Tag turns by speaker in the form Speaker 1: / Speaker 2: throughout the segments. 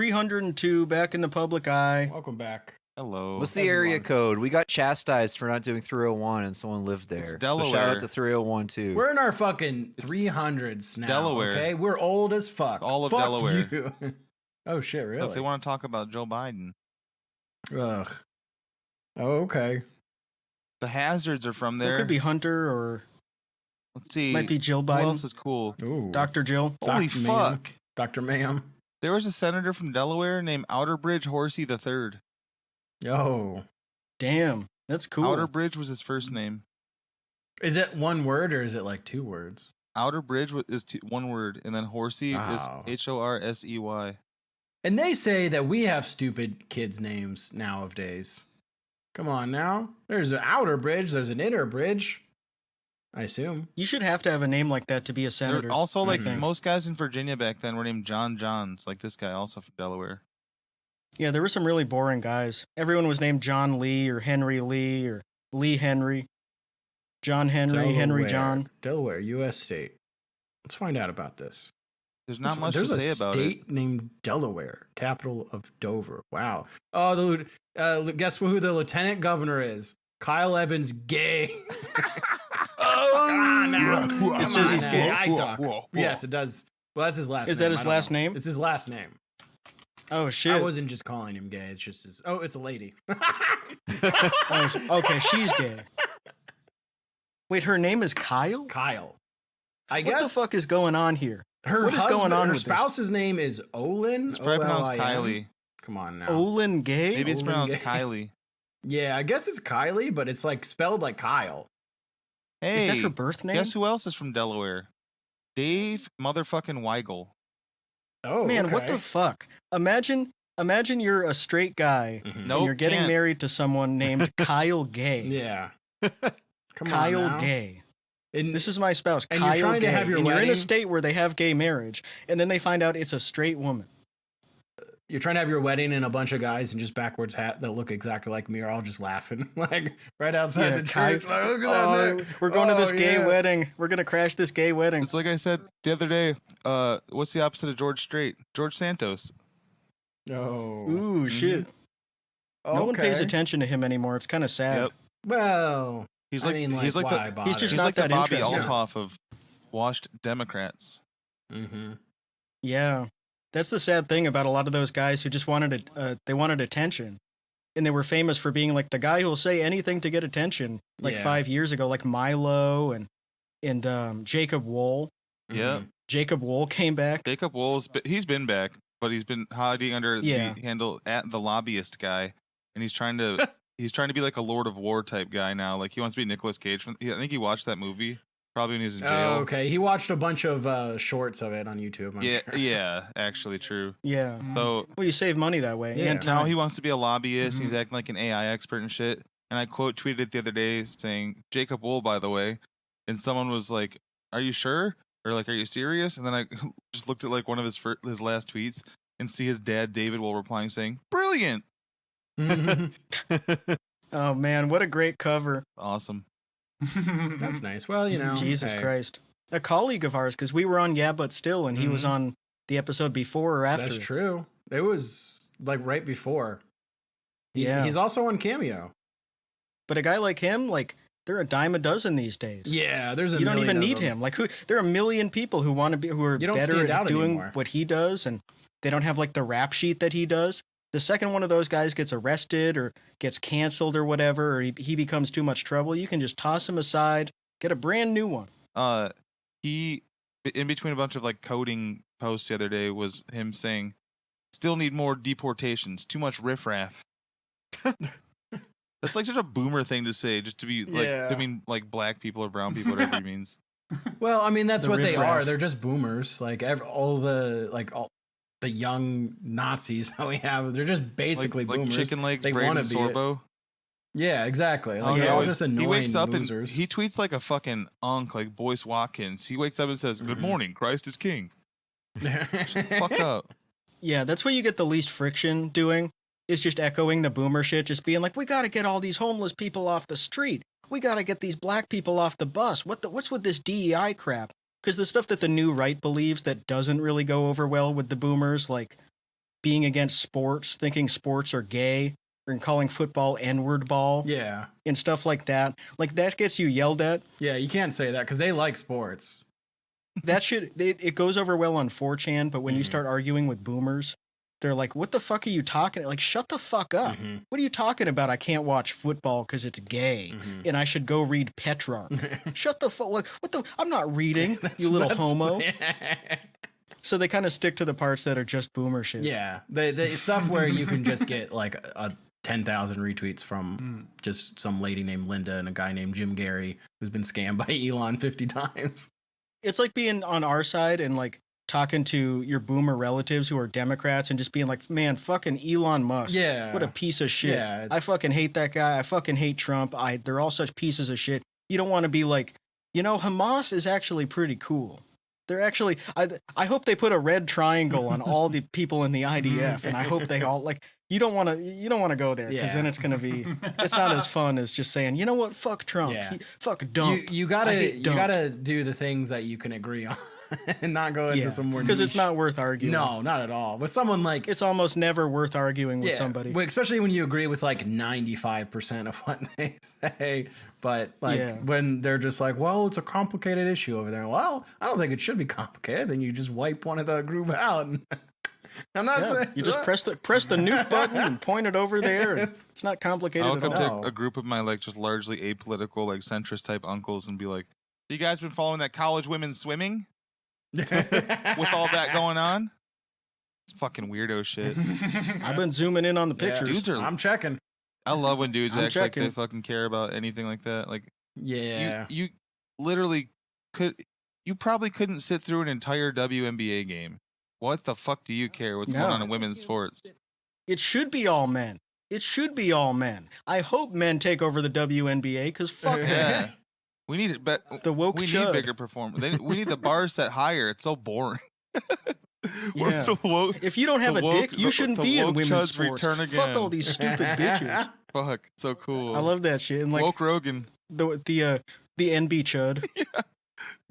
Speaker 1: 302 back in the public eye.
Speaker 2: Welcome back.
Speaker 3: Hello.
Speaker 4: What's the area code? We got chastised for not doing 301 and someone lived there.
Speaker 3: It's
Speaker 4: So
Speaker 3: Delaware.
Speaker 4: shout out to 301 too.
Speaker 2: We're in our fucking 300s now.
Speaker 3: Delaware.
Speaker 2: Okay, we're old as fuck.
Speaker 3: All of
Speaker 2: Fuck
Speaker 3: Delaware.
Speaker 2: you. Oh shit! Really?
Speaker 3: If they want to talk about Joe Biden,
Speaker 2: Ugh. Oh, okay.
Speaker 3: the hazards are from there.
Speaker 1: It could be Hunter or
Speaker 3: Let's see.
Speaker 1: might be Jill
Speaker 3: Who
Speaker 1: Biden.
Speaker 3: else is cool?
Speaker 2: Ooh.
Speaker 1: Dr. Jill.
Speaker 3: Holy
Speaker 2: Dr.
Speaker 3: fuck!
Speaker 2: Ma'am. Dr. Ma'am.
Speaker 3: There was a senator from Delaware named Outerbridge Horsey III.
Speaker 2: Oh.
Speaker 1: Damn, that's cool.
Speaker 3: Outerbridge was his first name.
Speaker 2: Is it one word or is it like two words?
Speaker 3: Outerbridge is one word, and then Horsey
Speaker 2: Wow.
Speaker 3: is Horsey.
Speaker 2: And they say that we have stupid kids' names nowadays. Come on now. There's an outer bridge, there's an inner bridge. I assume.
Speaker 1: You should have to have a name like that to be a senator.
Speaker 3: They're also, like,
Speaker 1: think.
Speaker 3: most guys in Virginia back then were named John Johns, like this guy, also from Delaware.
Speaker 1: Yeah, there were some really boring guys. Everyone was named John Lee or Henry Lee or Lee Henry. John Henry, Henry John.
Speaker 2: Delaware, U.S. state. Let's find out about this.
Speaker 3: There's not much to
Speaker 2: There's
Speaker 3: say
Speaker 2: a
Speaker 3: about
Speaker 2: state
Speaker 3: it.
Speaker 2: named Delaware, capital of Dover. Wow. Oh, guess who the lieutenant governor is? Kyle Evans, gay. Oh, now.
Speaker 1: It says he's gay?
Speaker 2: I talk. Yes, it does. Well, that's his last name.
Speaker 1: Is that his
Speaker 2: I don't
Speaker 1: last
Speaker 2: know.
Speaker 1: name?
Speaker 2: It's his last name.
Speaker 1: Oh, shit.
Speaker 2: I wasn't just calling him gay. It's just his. Oh, it's a lady.
Speaker 1: Okay, she's gay. Wait, her name is Kyle?
Speaker 2: Kyle. I
Speaker 1: What
Speaker 2: guess
Speaker 1: the fuck is going on here?
Speaker 2: her
Speaker 1: what is
Speaker 2: husband,
Speaker 1: going on
Speaker 2: her
Speaker 1: with this?
Speaker 2: spouse's name is Olin.
Speaker 3: It's probably pronounced
Speaker 2: O-L-I-N.
Speaker 3: Kylie.
Speaker 2: Come on now.
Speaker 1: Olin gay?
Speaker 3: Maybe it's
Speaker 2: Olin
Speaker 3: pronounced
Speaker 2: gay.
Speaker 3: Kylie.
Speaker 2: Yeah, I guess it's Kylie, but it's like spelled like Kyle.
Speaker 3: Hey,
Speaker 1: Is that her birth name?
Speaker 3: guess who else is from Delaware? Dave motherfucking Weigel.
Speaker 2: Oh
Speaker 1: Man, what
Speaker 2: okay.
Speaker 1: the fuck? Imagine you're a straight guy
Speaker 2: Mhm.
Speaker 3: Nope,
Speaker 1: and you're getting
Speaker 3: can't.
Speaker 1: married to someone named Kyle Gay.
Speaker 2: Yeah. Come on
Speaker 1: Kyle
Speaker 2: now.
Speaker 1: Gay.
Speaker 2: And
Speaker 1: This is my spouse,
Speaker 2: And you're
Speaker 1: Kyle
Speaker 2: trying to
Speaker 1: Gay.
Speaker 2: have your
Speaker 1: and you're in
Speaker 2: wedding-
Speaker 1: a state where they have gay marriage, and then they find out it's a straight woman.
Speaker 2: you're trying to have your wedding and a bunch of guys in just backwards hat that look exactly like me are all just laughing like right outside the church. Like, look at that neck.
Speaker 1: We're going to this gay
Speaker 2: yeah.
Speaker 1: wedding. We're gonna crash this gay wedding.
Speaker 3: It's like I said the other day. What's the opposite of George Strait? George Santos.
Speaker 2: Oh.
Speaker 1: Ooh, shit. No one pays
Speaker 2: Okay.
Speaker 1: attention to him anymore. It's kind of sad.
Speaker 3: Yep.
Speaker 2: Well,
Speaker 3: He's
Speaker 2: I
Speaker 3: like
Speaker 2: mean,
Speaker 3: he's like
Speaker 2: why
Speaker 3: the
Speaker 2: bother?
Speaker 1: He's just
Speaker 3: he's
Speaker 1: not
Speaker 3: like the
Speaker 1: that
Speaker 3: Bobby
Speaker 1: interesting.
Speaker 3: Altoff of washed Democrats.
Speaker 2: Mm-hmm.
Speaker 1: Yeah, that's the sad thing about a lot of those guys who just wanted they wanted attention, and they were famous for being like the guy who'll say anything to get attention. Like
Speaker 2: Yeah.
Speaker 1: 5 years ago, like Milo and Jacob Wool.
Speaker 3: Yeah.
Speaker 1: Jacob Wool came back.
Speaker 3: Jacob Wool's he's been back, but he's been hiding under
Speaker 1: Yeah.
Speaker 3: the handle at the lobbyist guy, and he's trying to be like a Lord of War type guy now. Like he wants to be Nicolas Cage. I think he watched that movie probably when he was in jail.
Speaker 2: Oh, okay. He watched a bunch of shorts of it on YouTube. I'm
Speaker 3: Yeah,
Speaker 2: sure.
Speaker 3: yeah, actually true.
Speaker 1: Yeah.
Speaker 3: So
Speaker 1: Well, you save money that way.
Speaker 2: Yeah.
Speaker 1: And
Speaker 3: now
Speaker 1: time.
Speaker 3: he wants to be a lobbyist.
Speaker 1: Mhm.
Speaker 3: He's acting like an AI expert and shit. And I quote tweeted it the other day saying, Jacob Wool, by the way. And someone was like, are you sure? Or like, are you serious? And then I just looked at like one of his last tweets and see his dad, David Wool, replying saying, brilliant.
Speaker 1: Oh man, what a great cover.
Speaker 3: Awesome.
Speaker 2: That's nice. Well, you know.
Speaker 1: Jesus
Speaker 2: hey,
Speaker 1: Christ. A colleague of ours, because we were on Yeah But Still, and he was on the episode before or after.
Speaker 2: That's true. It was like right before.
Speaker 1: Yeah.
Speaker 2: He's also on Cameo.
Speaker 1: But a guy like him, like, they're a dime a dozen these days.
Speaker 2: Yeah, there's a
Speaker 1: You don't
Speaker 2: million
Speaker 1: even
Speaker 2: of
Speaker 1: need
Speaker 2: them.
Speaker 1: him. Like, there are a million people who want to be, who are
Speaker 2: You don't
Speaker 1: better
Speaker 2: stand
Speaker 1: at
Speaker 2: out
Speaker 1: doing
Speaker 2: anymore.
Speaker 1: what he does, and they don't have like the rap sheet that he does. The second one of those guys gets arrested or gets canceled or whatever, or he becomes too much trouble, you can just toss him aside, get a brand new one.
Speaker 3: He, in between a bunch of like coding posts the other day, was him saying, still need more deportations, too much riffraff. That's like such a boomer thing to say, just to be like,
Speaker 2: Yeah.
Speaker 3: to mean like black people or brown people, whatever he means.
Speaker 2: Well, I mean, that's
Speaker 1: The
Speaker 2: what they
Speaker 1: riffraff.
Speaker 2: are. They're just boomers. Like all the young Nazis that we have, they're just basically
Speaker 3: like
Speaker 2: boomers.
Speaker 3: chicken legs,
Speaker 2: They
Speaker 3: Braden
Speaker 2: wanna be it.
Speaker 3: Sorbo.
Speaker 2: Yeah, exactly. Like
Speaker 1: Oh,
Speaker 2: they're
Speaker 1: yeah,
Speaker 2: all
Speaker 1: always-
Speaker 2: just annoying
Speaker 3: He wakes up
Speaker 2: losers.
Speaker 3: and he tweets like a fucking unk, like Boyce Watkins. He wakes up and says, "Good
Speaker 2: Mhm.
Speaker 3: morning, Christ is king." Fuck up.
Speaker 1: Yeah, that's what you get the least friction doing, is just echoing the boomer shit, just being like, we gotta get all these homeless people off the street. We gotta get these black people off the bus. What's with this DEI crap? Because the stuff that the new right believes that doesn't really go over well with the boomers, like being against sports, thinking sports are gay, and calling football N-word ball
Speaker 2: Yeah.
Speaker 1: and stuff like that. Like that gets you yelled at.
Speaker 2: Yeah, you can't say that because they like sports.
Speaker 1: That it goes over well on 4chan, but when you
Speaker 2: Mhm.
Speaker 1: start arguing with boomers, they're like, "What the fuck are you talking?" Like, shut the fuck up.
Speaker 2: Mhm.
Speaker 1: What are you talking about? I can't watch football because it's gay,
Speaker 2: Mhm.
Speaker 1: and I should go read Petrarch. Shut the fuck. Like, what the? I'm not reading. You little homo. So they kind of stick to the parts that are just boomer shit.
Speaker 2: Yeah, the stuff where you can just get like a 10,000 retweets from just some lady named Linda and a guy named Jim Gary who's been scammed by Elon 50 times.
Speaker 1: It's like being on our side and like talking to your boomer relatives who are Democrats and just being like, man, fucking Elon Musk.
Speaker 2: Yeah.
Speaker 1: What a piece of shit.
Speaker 2: Yeah,
Speaker 1: I fucking hate that guy. I fucking hate Trump. They're all such pieces of shit. You don't want to be like, Hamas is actually pretty cool. They're actually, I hope they put a red triangle on all the people in the IDF, and I hope they all like. You don't want to go there because then it's not as fun as just saying, you know what, fuck Trump,
Speaker 2: Yeah.
Speaker 1: fuck Dump.
Speaker 2: You gotta do the things that you can agree on and not go into some more
Speaker 1: because it's
Speaker 2: niche-
Speaker 1: not worth arguing.
Speaker 2: No, not at all. But someone like
Speaker 1: It's almost never worth arguing with somebody.
Speaker 2: well, especially when you agree with like 95% of what they say. But like when they're just like, well, it's a complicated issue over there. Well, I don't think it should be complicated. Then you just wipe one of the group out. And I'm not saying
Speaker 1: You just press the nuke button and point it over there. And it's not complicated
Speaker 3: I'll
Speaker 1: at
Speaker 3: come
Speaker 1: all.
Speaker 3: to a group of my like just largely apolitical like centrist type uncles and be like, "You guys been following that college women's swimming with all that going on? It's fucking weirdo shit."
Speaker 1: I've been zooming in on the
Speaker 2: Yeah.
Speaker 1: pictures.
Speaker 3: Dudes are.
Speaker 2: I'm checking.
Speaker 3: I love when dudes
Speaker 1: I'm
Speaker 3: act like they
Speaker 1: checking.
Speaker 3: fucking care about anything like that. Like
Speaker 2: Yeah.
Speaker 3: you literally you probably couldn't sit through an entire WNBA game. What the fuck do you care what's going
Speaker 1: No.
Speaker 3: on in women's sports?
Speaker 1: It should be all men. It should be all men. I hope men take over the WNBA because fuck
Speaker 3: Yeah.
Speaker 1: that.
Speaker 3: We need it, but
Speaker 1: The woke
Speaker 3: we
Speaker 1: chud.
Speaker 3: need bigger performance. We need the bar set higher. It's so boring. We're
Speaker 1: Yeah.
Speaker 3: the woke.
Speaker 1: If you don't have
Speaker 3: The
Speaker 1: a
Speaker 3: woke-
Speaker 1: dick, you
Speaker 3: the-
Speaker 1: shouldn't
Speaker 3: the
Speaker 1: be in
Speaker 3: woke
Speaker 1: women's
Speaker 3: chuds
Speaker 1: sports.
Speaker 3: return
Speaker 1: Fuck
Speaker 3: again.
Speaker 1: all these stupid bitches.
Speaker 3: Fuck, so cool.
Speaker 1: I love that shit. And like
Speaker 3: woke Rogan.
Speaker 1: the NB chud.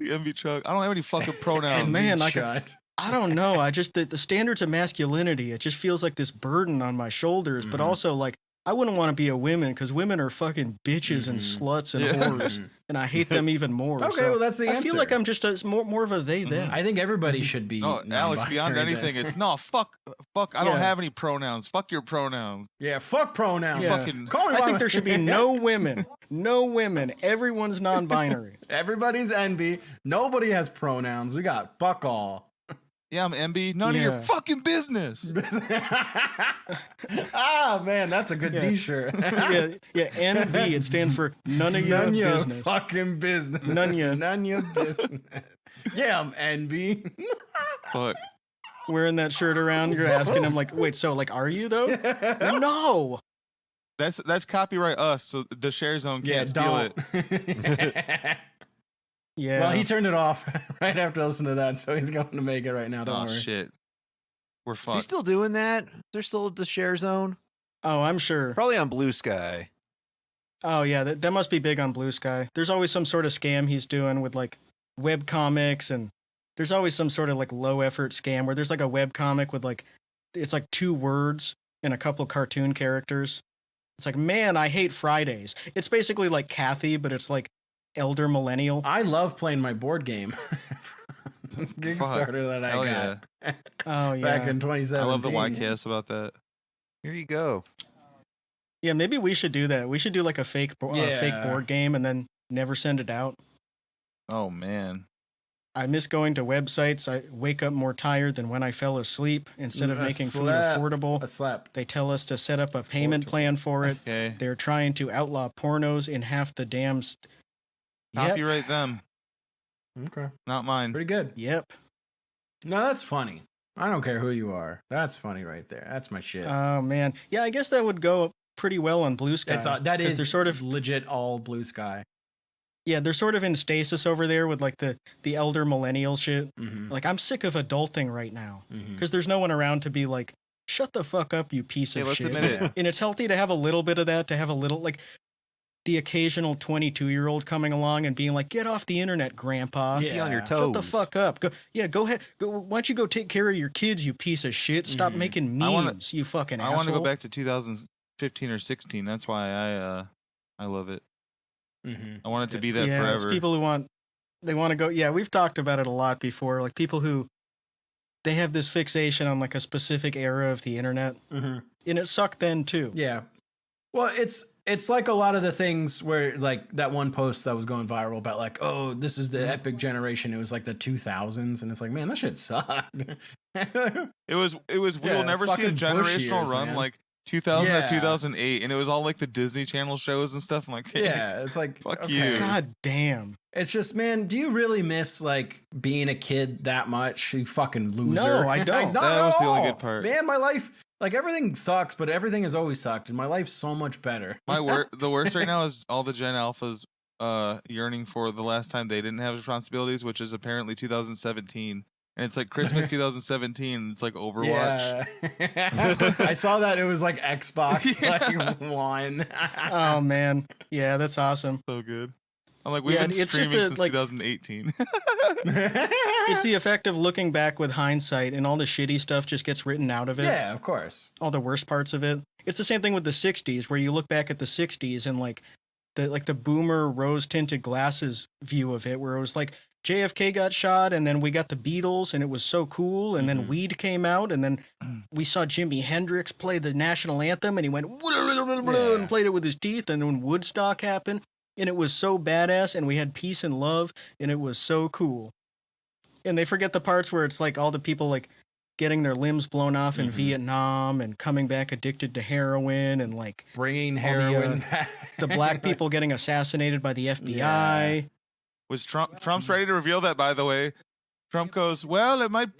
Speaker 3: The MV Chuck. I don't have any fucking pronouns.
Speaker 1: Man, I
Speaker 2: Shut.
Speaker 1: I don't know. I just the standards of masculinity. It just feels like this burden on my shoulders. But
Speaker 2: Mhm.
Speaker 1: also like I wouldn't want to be a woman because women are fucking bitches and
Speaker 2: Mhm.
Speaker 1: sluts and
Speaker 3: Yeah.
Speaker 1: whores, and I hate them even more.
Speaker 2: Okay,
Speaker 1: so
Speaker 2: well that's the answer.
Speaker 1: I feel like I'm just more of a they them.
Speaker 2: I think everybody should be.
Speaker 3: No, Alex, beyond
Speaker 2: non-binary
Speaker 3: anything,
Speaker 2: then.
Speaker 3: it's no, fuck. I don't
Speaker 1: Yeah.
Speaker 3: have any pronouns. Fuck your pronouns.
Speaker 2: Yeah, fuck pronouns.
Speaker 1: Yeah.
Speaker 3: Fucking-
Speaker 2: Call me
Speaker 1: I
Speaker 2: by
Speaker 1: think
Speaker 2: my-
Speaker 1: there should be no women. No women. Everyone's non-binary.
Speaker 2: Everybody's envy. Nobody has pronouns. We got fuck all.
Speaker 3: Yeah, I'm MB. None of your
Speaker 1: Yeah.
Speaker 3: fucking business.
Speaker 2: Ah man, that's a good
Speaker 1: Yeah.
Speaker 2: T-shirt.
Speaker 1: yeah. NB. It stands for none of your
Speaker 2: None your
Speaker 1: business.
Speaker 2: fucking business.
Speaker 1: None ya.
Speaker 2: None your business. Yeah, I'm envy.
Speaker 3: Fuck.
Speaker 1: Wearing that shirt around, you're asking him like, wait, so like, are you though? No.
Speaker 3: That's copyright us, so the share zone
Speaker 2: Yeah,
Speaker 3: can't steal
Speaker 2: don't.
Speaker 3: it.
Speaker 1: Yeah.
Speaker 2: Well, he turned it off right after listening to that, so he's going to make it right now. Don't
Speaker 3: Oh
Speaker 2: worry.
Speaker 3: shit. We're
Speaker 4: Are you
Speaker 3: fucked.
Speaker 4: still doing that? They're still at the share zone?
Speaker 1: Oh, I'm sure.
Speaker 4: Probably on Blue Sky.
Speaker 1: Oh yeah, that must be big on Blue Sky. There's always some sort of scam he's doing with like web comics, and there's always some sort of like low effort scam where there's like a web comic with like it's like 2 words and a couple cartoon characters. It's like, man, I hate Fridays. It's basically like Kathy, but it's like elder millennial.
Speaker 2: I love playing my board game. Kickstarter that I
Speaker 3: Hell
Speaker 2: got
Speaker 3: yeah.
Speaker 1: Oh yeah.
Speaker 2: back in 2017.
Speaker 3: I love the YCast about that.
Speaker 4: Here you go.
Speaker 1: Yeah, maybe we should do that. We should do like a fake
Speaker 2: Yeah.
Speaker 1: board game and then never send it out.
Speaker 3: Oh man.
Speaker 1: I miss going to websites. I wake up more tired than when I fell asleep. Instead of
Speaker 2: A
Speaker 1: making food
Speaker 2: slap.
Speaker 1: affordable,
Speaker 2: A slap.
Speaker 1: they tell us to set up a payment plan for it.
Speaker 3: Okay.
Speaker 1: They're trying to outlaw pornos in half the damn. Yep.
Speaker 3: Copyright them,
Speaker 2: Okay.
Speaker 3: not mine.
Speaker 2: Pretty good.
Speaker 1: Yep.
Speaker 2: No, that's funny. I don't care who you are. That's funny right there. That's my shit.
Speaker 1: Oh man. Yeah, I guess that would go pretty well on Blue Sky.
Speaker 2: It's that
Speaker 1: 'cause
Speaker 2: is
Speaker 1: they're sort of
Speaker 2: legit all blue sky.
Speaker 1: yeah, they're sort of in stasis over there with like the elder millennial shit.
Speaker 2: Mm-hmm.
Speaker 1: Like I'm sick of adulting right now
Speaker 2: Mm-hmm.
Speaker 1: because there's no one around to be like, shut the fuck up, you piece
Speaker 3: Hey,
Speaker 1: of
Speaker 3: let's
Speaker 1: shit.
Speaker 3: admit it.
Speaker 1: And it's healthy to have a little bit of that, to have a little like the occasional 22-year-old coming along and being like, "Get off the internet, grandpa.
Speaker 4: Be on your
Speaker 2: Yeah.
Speaker 4: toes.
Speaker 1: Shut the fuck up. Go ahead. Go, why don't you go take care of your kids, you piece of shit? Stop making memes, you fucking asshole."
Speaker 3: I want to go back to 2015 or 16. That's why I love it. I want it to be that
Speaker 1: yeah,
Speaker 3: forever.
Speaker 1: it's people who want to go. Yeah, we've talked about it a lot before. Like people who they have this fixation on like a specific era of the internet, and it sucked then too.
Speaker 2: Yeah. Well, it's like a lot of the things where like that one post that was going viral about like, oh, this is the epic generation. It was like the 2000s, and it's like, man, that shit sucked.
Speaker 3: It was. We will never see a
Speaker 2: fucking Bush
Speaker 3: generational
Speaker 2: years,
Speaker 3: run
Speaker 2: man.
Speaker 3: like 2000
Speaker 2: Yeah.
Speaker 3: to 2008, and it was all like the Disney Channel shows and stuff. I'm like, hey,
Speaker 2: Yeah, it's like,
Speaker 3: Fuck
Speaker 2: okay.
Speaker 3: you.
Speaker 1: God damn.
Speaker 2: It's just, man, do you really miss like being a kid that much? You fucking loser.
Speaker 1: No, I don't.
Speaker 2: Not
Speaker 3: That
Speaker 2: at
Speaker 3: was the only
Speaker 2: all.
Speaker 3: good part.
Speaker 2: Man, my life, like everything sucks, but everything has always sucked, and my life's so much better.
Speaker 3: the worst right now is all the Gen Alphas yearning for the last time they didn't have responsibilities, which is apparently 2017. And it's like Christmas 2017. It's like Overwatch.
Speaker 2: Yeah. I saw that it was like Xbox like One.
Speaker 1: Oh man, yeah, that's awesome.
Speaker 3: So good. I'm like, we've
Speaker 1: Yeah,
Speaker 3: been
Speaker 1: it's just
Speaker 3: streaming
Speaker 1: a,
Speaker 3: since
Speaker 1: like-
Speaker 3: 2018.
Speaker 1: It's the effect of looking back with hindsight, and all the shitty stuff just gets written out of it.
Speaker 2: Yeah, of course.
Speaker 1: All the worst parts of it. It's the same thing with the 60s, where you look back at the 60s and like the boomer rose tinted glasses view of it, where it was like JFK got shot, and then we got the Beatles, and it was so cool, and then weed came out, and then we saw Jimi Hendrix play the national anthem, and he went and played it with his teeth, and then Woodstock happened, and it was so badass, and we had peace and love, and it was so cool. And they forget the parts where it's like all the people like getting their limbs blown off in Vietnam and coming back addicted to heroin, and like
Speaker 2: Bringing
Speaker 1: all the,
Speaker 2: heroin back.
Speaker 1: the black people getting assassinated by the FBI.
Speaker 3: Was Trump's ready to reveal that, by the way. Trump goes, well, it might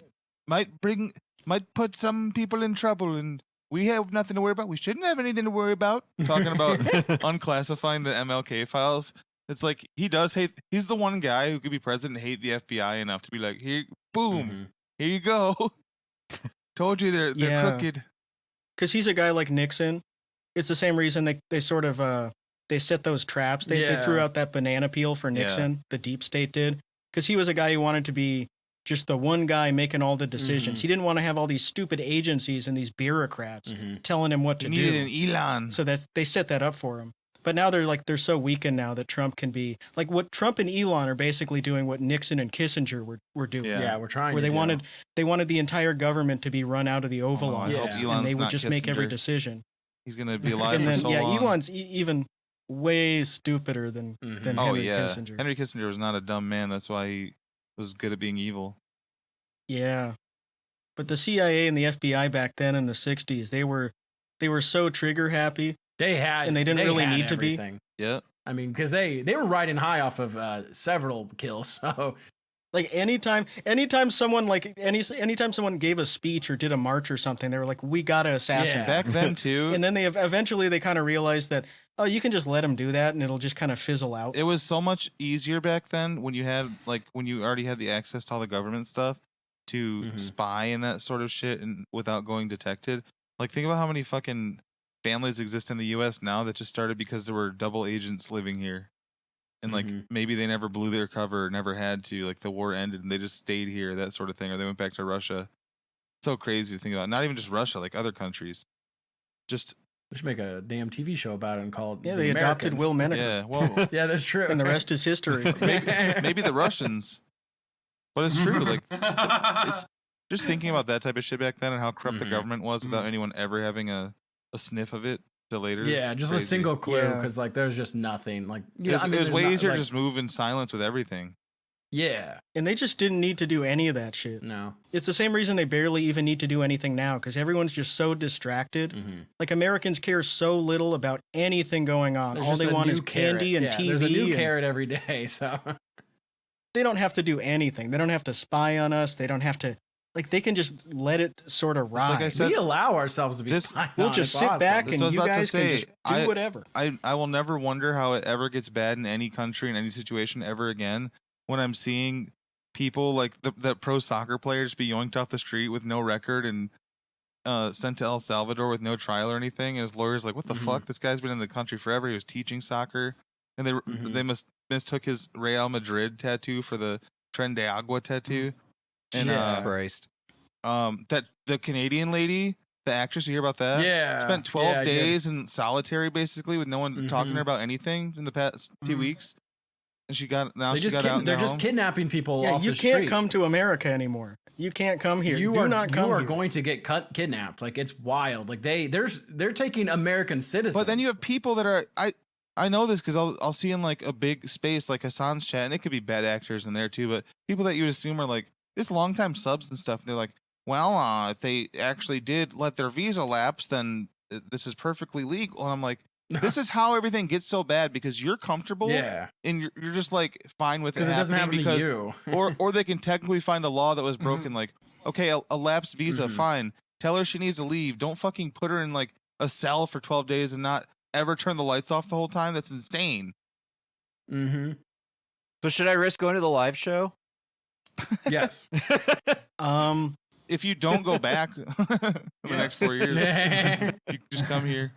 Speaker 3: put some people in trouble, and we have nothing to worry about. We shouldn't have anything to worry about. Talking about unclassifying the MLK files. It's like he's the one guy who could be president and hate the FBI enough to be like, here, boom, here you go. Told you they're crooked.
Speaker 1: Because he's a guy like Nixon. It's the same reason they sort of they set those traps. They threw out that banana peel for Nixon. The deep state did, because he was a guy who wanted to be just the one guy making all the decisions. He didn't want to have all these stupid agencies and these bureaucrats telling him what to
Speaker 3: He
Speaker 1: do.
Speaker 3: needed an Elon.
Speaker 1: So they set that up for him. But now they're so weakened now that Trump can be like what Trump and Elon are basically doing what Nixon and Kissinger were doing.
Speaker 3: Yeah.
Speaker 2: We're trying.
Speaker 1: Where
Speaker 2: to
Speaker 1: they wanted the entire government to be run out of the Oval
Speaker 3: I
Speaker 1: Office,
Speaker 3: hope
Speaker 1: and
Speaker 3: Elon's
Speaker 1: they would
Speaker 3: not
Speaker 1: just make every
Speaker 3: Kissinger.
Speaker 1: decision.
Speaker 3: He's gonna be alive
Speaker 1: And
Speaker 3: for
Speaker 1: then
Speaker 3: so long.
Speaker 1: Elon's even way stupider than Henry Kissinger.
Speaker 3: Henry Kissinger was not a dumb man. That's why he was good at being evil.
Speaker 1: Yeah, but the CIA and the FBI back then in the '60s, they were so trigger happy.
Speaker 2: They had,
Speaker 1: and they didn't really
Speaker 2: had
Speaker 1: need to be.
Speaker 2: everything.
Speaker 3: Yeah.
Speaker 2: I mean, because they were riding high off of several kills. So
Speaker 1: Like anytime someone gave a speech or did a march or something, they were like, "We gotta assassinate."
Speaker 3: Back then too.
Speaker 1: And then they eventually kind of realized that, oh, you can just let them do that, and it'll just kind of fizzle out.
Speaker 3: It was so much easier back then when you already had the access to all the government stuff to spy and that sort of shit, and without going detected. Like, think about how many fucking families exist in the U.S. now that just started because there were double agents living here. And like maybe they never blew their cover, never had to. Like the war ended and they just stayed here, that sort of thing, or they went back to Russia. So crazy to think about. Not even just Russia, like other countries. Just
Speaker 2: we should make a damn TV show about it and call it.
Speaker 1: Yeah,
Speaker 2: The
Speaker 1: they adopted
Speaker 2: Americans.
Speaker 1: Will Menaker.
Speaker 3: yeah, well,
Speaker 2: Yeah, that's true.
Speaker 1: And the rest is history.
Speaker 3: maybe the Russians, but it's true. Like it's just thinking about that type of shit back then and how corrupt the government was without anyone ever having a sniff of it till later.
Speaker 2: Yeah,
Speaker 3: It's
Speaker 2: just
Speaker 3: crazy.
Speaker 2: a single clue
Speaker 1: Yeah.
Speaker 2: because like there's just nothing. Like
Speaker 3: It was, it was way easier
Speaker 2: like,
Speaker 3: to just move in silence with everything.
Speaker 2: Yeah,
Speaker 1: And they just didn't need to do any of that shit.
Speaker 2: no.
Speaker 1: It's the same reason they barely even need to do anything now, because everyone's just so distracted. Like Americans care so little about anything going on.
Speaker 2: There's
Speaker 1: All
Speaker 2: just
Speaker 1: they
Speaker 2: a
Speaker 1: want
Speaker 2: new
Speaker 1: is candy and
Speaker 2: yeah,
Speaker 1: TV.
Speaker 2: There's a new
Speaker 1: and
Speaker 2: carrot every day, so
Speaker 1: they don't have to do anything. They don't have to spy on us. They don't have to, like, they can just let it sort of
Speaker 3: It's like
Speaker 1: ride.
Speaker 3: I said,
Speaker 2: we allow ourselves to be.
Speaker 3: this-
Speaker 2: spied
Speaker 1: We'll
Speaker 2: on.
Speaker 1: just
Speaker 2: It's
Speaker 1: sit
Speaker 2: awesome.
Speaker 1: back
Speaker 3: That's
Speaker 1: and
Speaker 3: what I was
Speaker 1: you
Speaker 3: about to
Speaker 1: guys can
Speaker 3: say.
Speaker 1: just do whatever.
Speaker 3: I will never wonder how it ever gets bad in any country in any situation ever again when I'm seeing people like the pro soccer players be yoinked off the street with no record and sent to El Salvador with no trial or anything, and his lawyer's like, "What the fuck? This guy's been in the country forever. He was teaching soccer, and they mistook his Real Madrid tattoo for the Tren de Agua tattoo." And
Speaker 4: Jesus Christ.
Speaker 3: that the Canadian lady, the actress, you hear about that?
Speaker 2: Yeah,
Speaker 3: spent 12
Speaker 2: I
Speaker 3: days in solitary basically with no one talking to her about anything in the past 2 weeks, and she got out.
Speaker 2: They're just kidnapping people.
Speaker 1: Yeah,
Speaker 2: off
Speaker 1: you
Speaker 2: the
Speaker 1: can't
Speaker 2: street.
Speaker 1: come to America anymore. You can't come here.
Speaker 2: You
Speaker 1: Do
Speaker 2: are
Speaker 1: not come
Speaker 2: You are
Speaker 1: here.
Speaker 2: going to get kidnapped. Like, it's wild. Like they're taking American citizens.
Speaker 3: But then you have people that are I know this because I'll see in like a big space like Hassan's chat, and it could be bad actors in there too, but people that you would assume are like this longtime subs and stuff. And they're like, well, if they actually did let their visa lapse, then this is perfectly legal. And I'm like, this is how everything gets so bad because you're comfortable,
Speaker 2: Yeah.
Speaker 3: and you're just like fine with it
Speaker 2: because it doesn't happen
Speaker 3: because,
Speaker 2: to you.
Speaker 3: or they can technically find a law that was broken. Like, okay, a lapsed visa, fine. Tell her she needs to leave. Don't fucking put her in like a cell for 12 days and not ever turn the lights off the whole time. That's insane.
Speaker 4: So should I risk going to the live show?
Speaker 2: Yes.
Speaker 3: If you don't go back in the next 4 years, you just come here.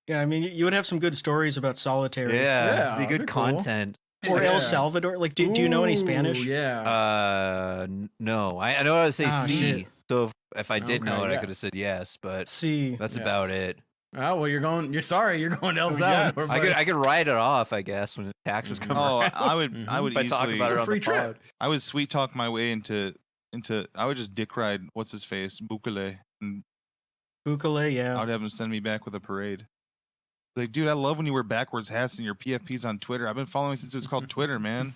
Speaker 1: Yeah, I mean, you would have some good stories about solitary.
Speaker 2: Yeah,
Speaker 4: be
Speaker 2: that'd
Speaker 4: good
Speaker 2: be cool.
Speaker 4: content.
Speaker 1: Or
Speaker 2: Yeah.
Speaker 1: El Salvador. Like, do you know any Spanish?
Speaker 2: Yeah.
Speaker 4: No. I know how to say
Speaker 1: Ah,
Speaker 4: "sí."
Speaker 1: shit.
Speaker 4: So if I did
Speaker 2: Okay,
Speaker 4: know it, I
Speaker 2: yeah.
Speaker 4: could have said yes, but
Speaker 1: See.
Speaker 4: that's
Speaker 2: Yes.
Speaker 4: about it.
Speaker 2: Oh well, you're going to El Salvador.
Speaker 1: Yes.
Speaker 2: buddy.
Speaker 4: I could write it off, I guess, when the taxes come
Speaker 3: Oh,
Speaker 4: around.
Speaker 3: I would
Speaker 4: if I talk
Speaker 3: easily.
Speaker 4: about it
Speaker 2: It's a
Speaker 4: on
Speaker 2: free
Speaker 4: the
Speaker 2: trip.
Speaker 4: pod.
Speaker 3: I would sweet talk my way into. I would just dick ride. What's his face? Bukele, and
Speaker 1: Bukele,
Speaker 3: I
Speaker 1: yeah.
Speaker 3: would have him send me back with a parade. Like, dude, I love when you wear backwards hats and your PFPs on Twitter. I've been following since it was called Twitter, man.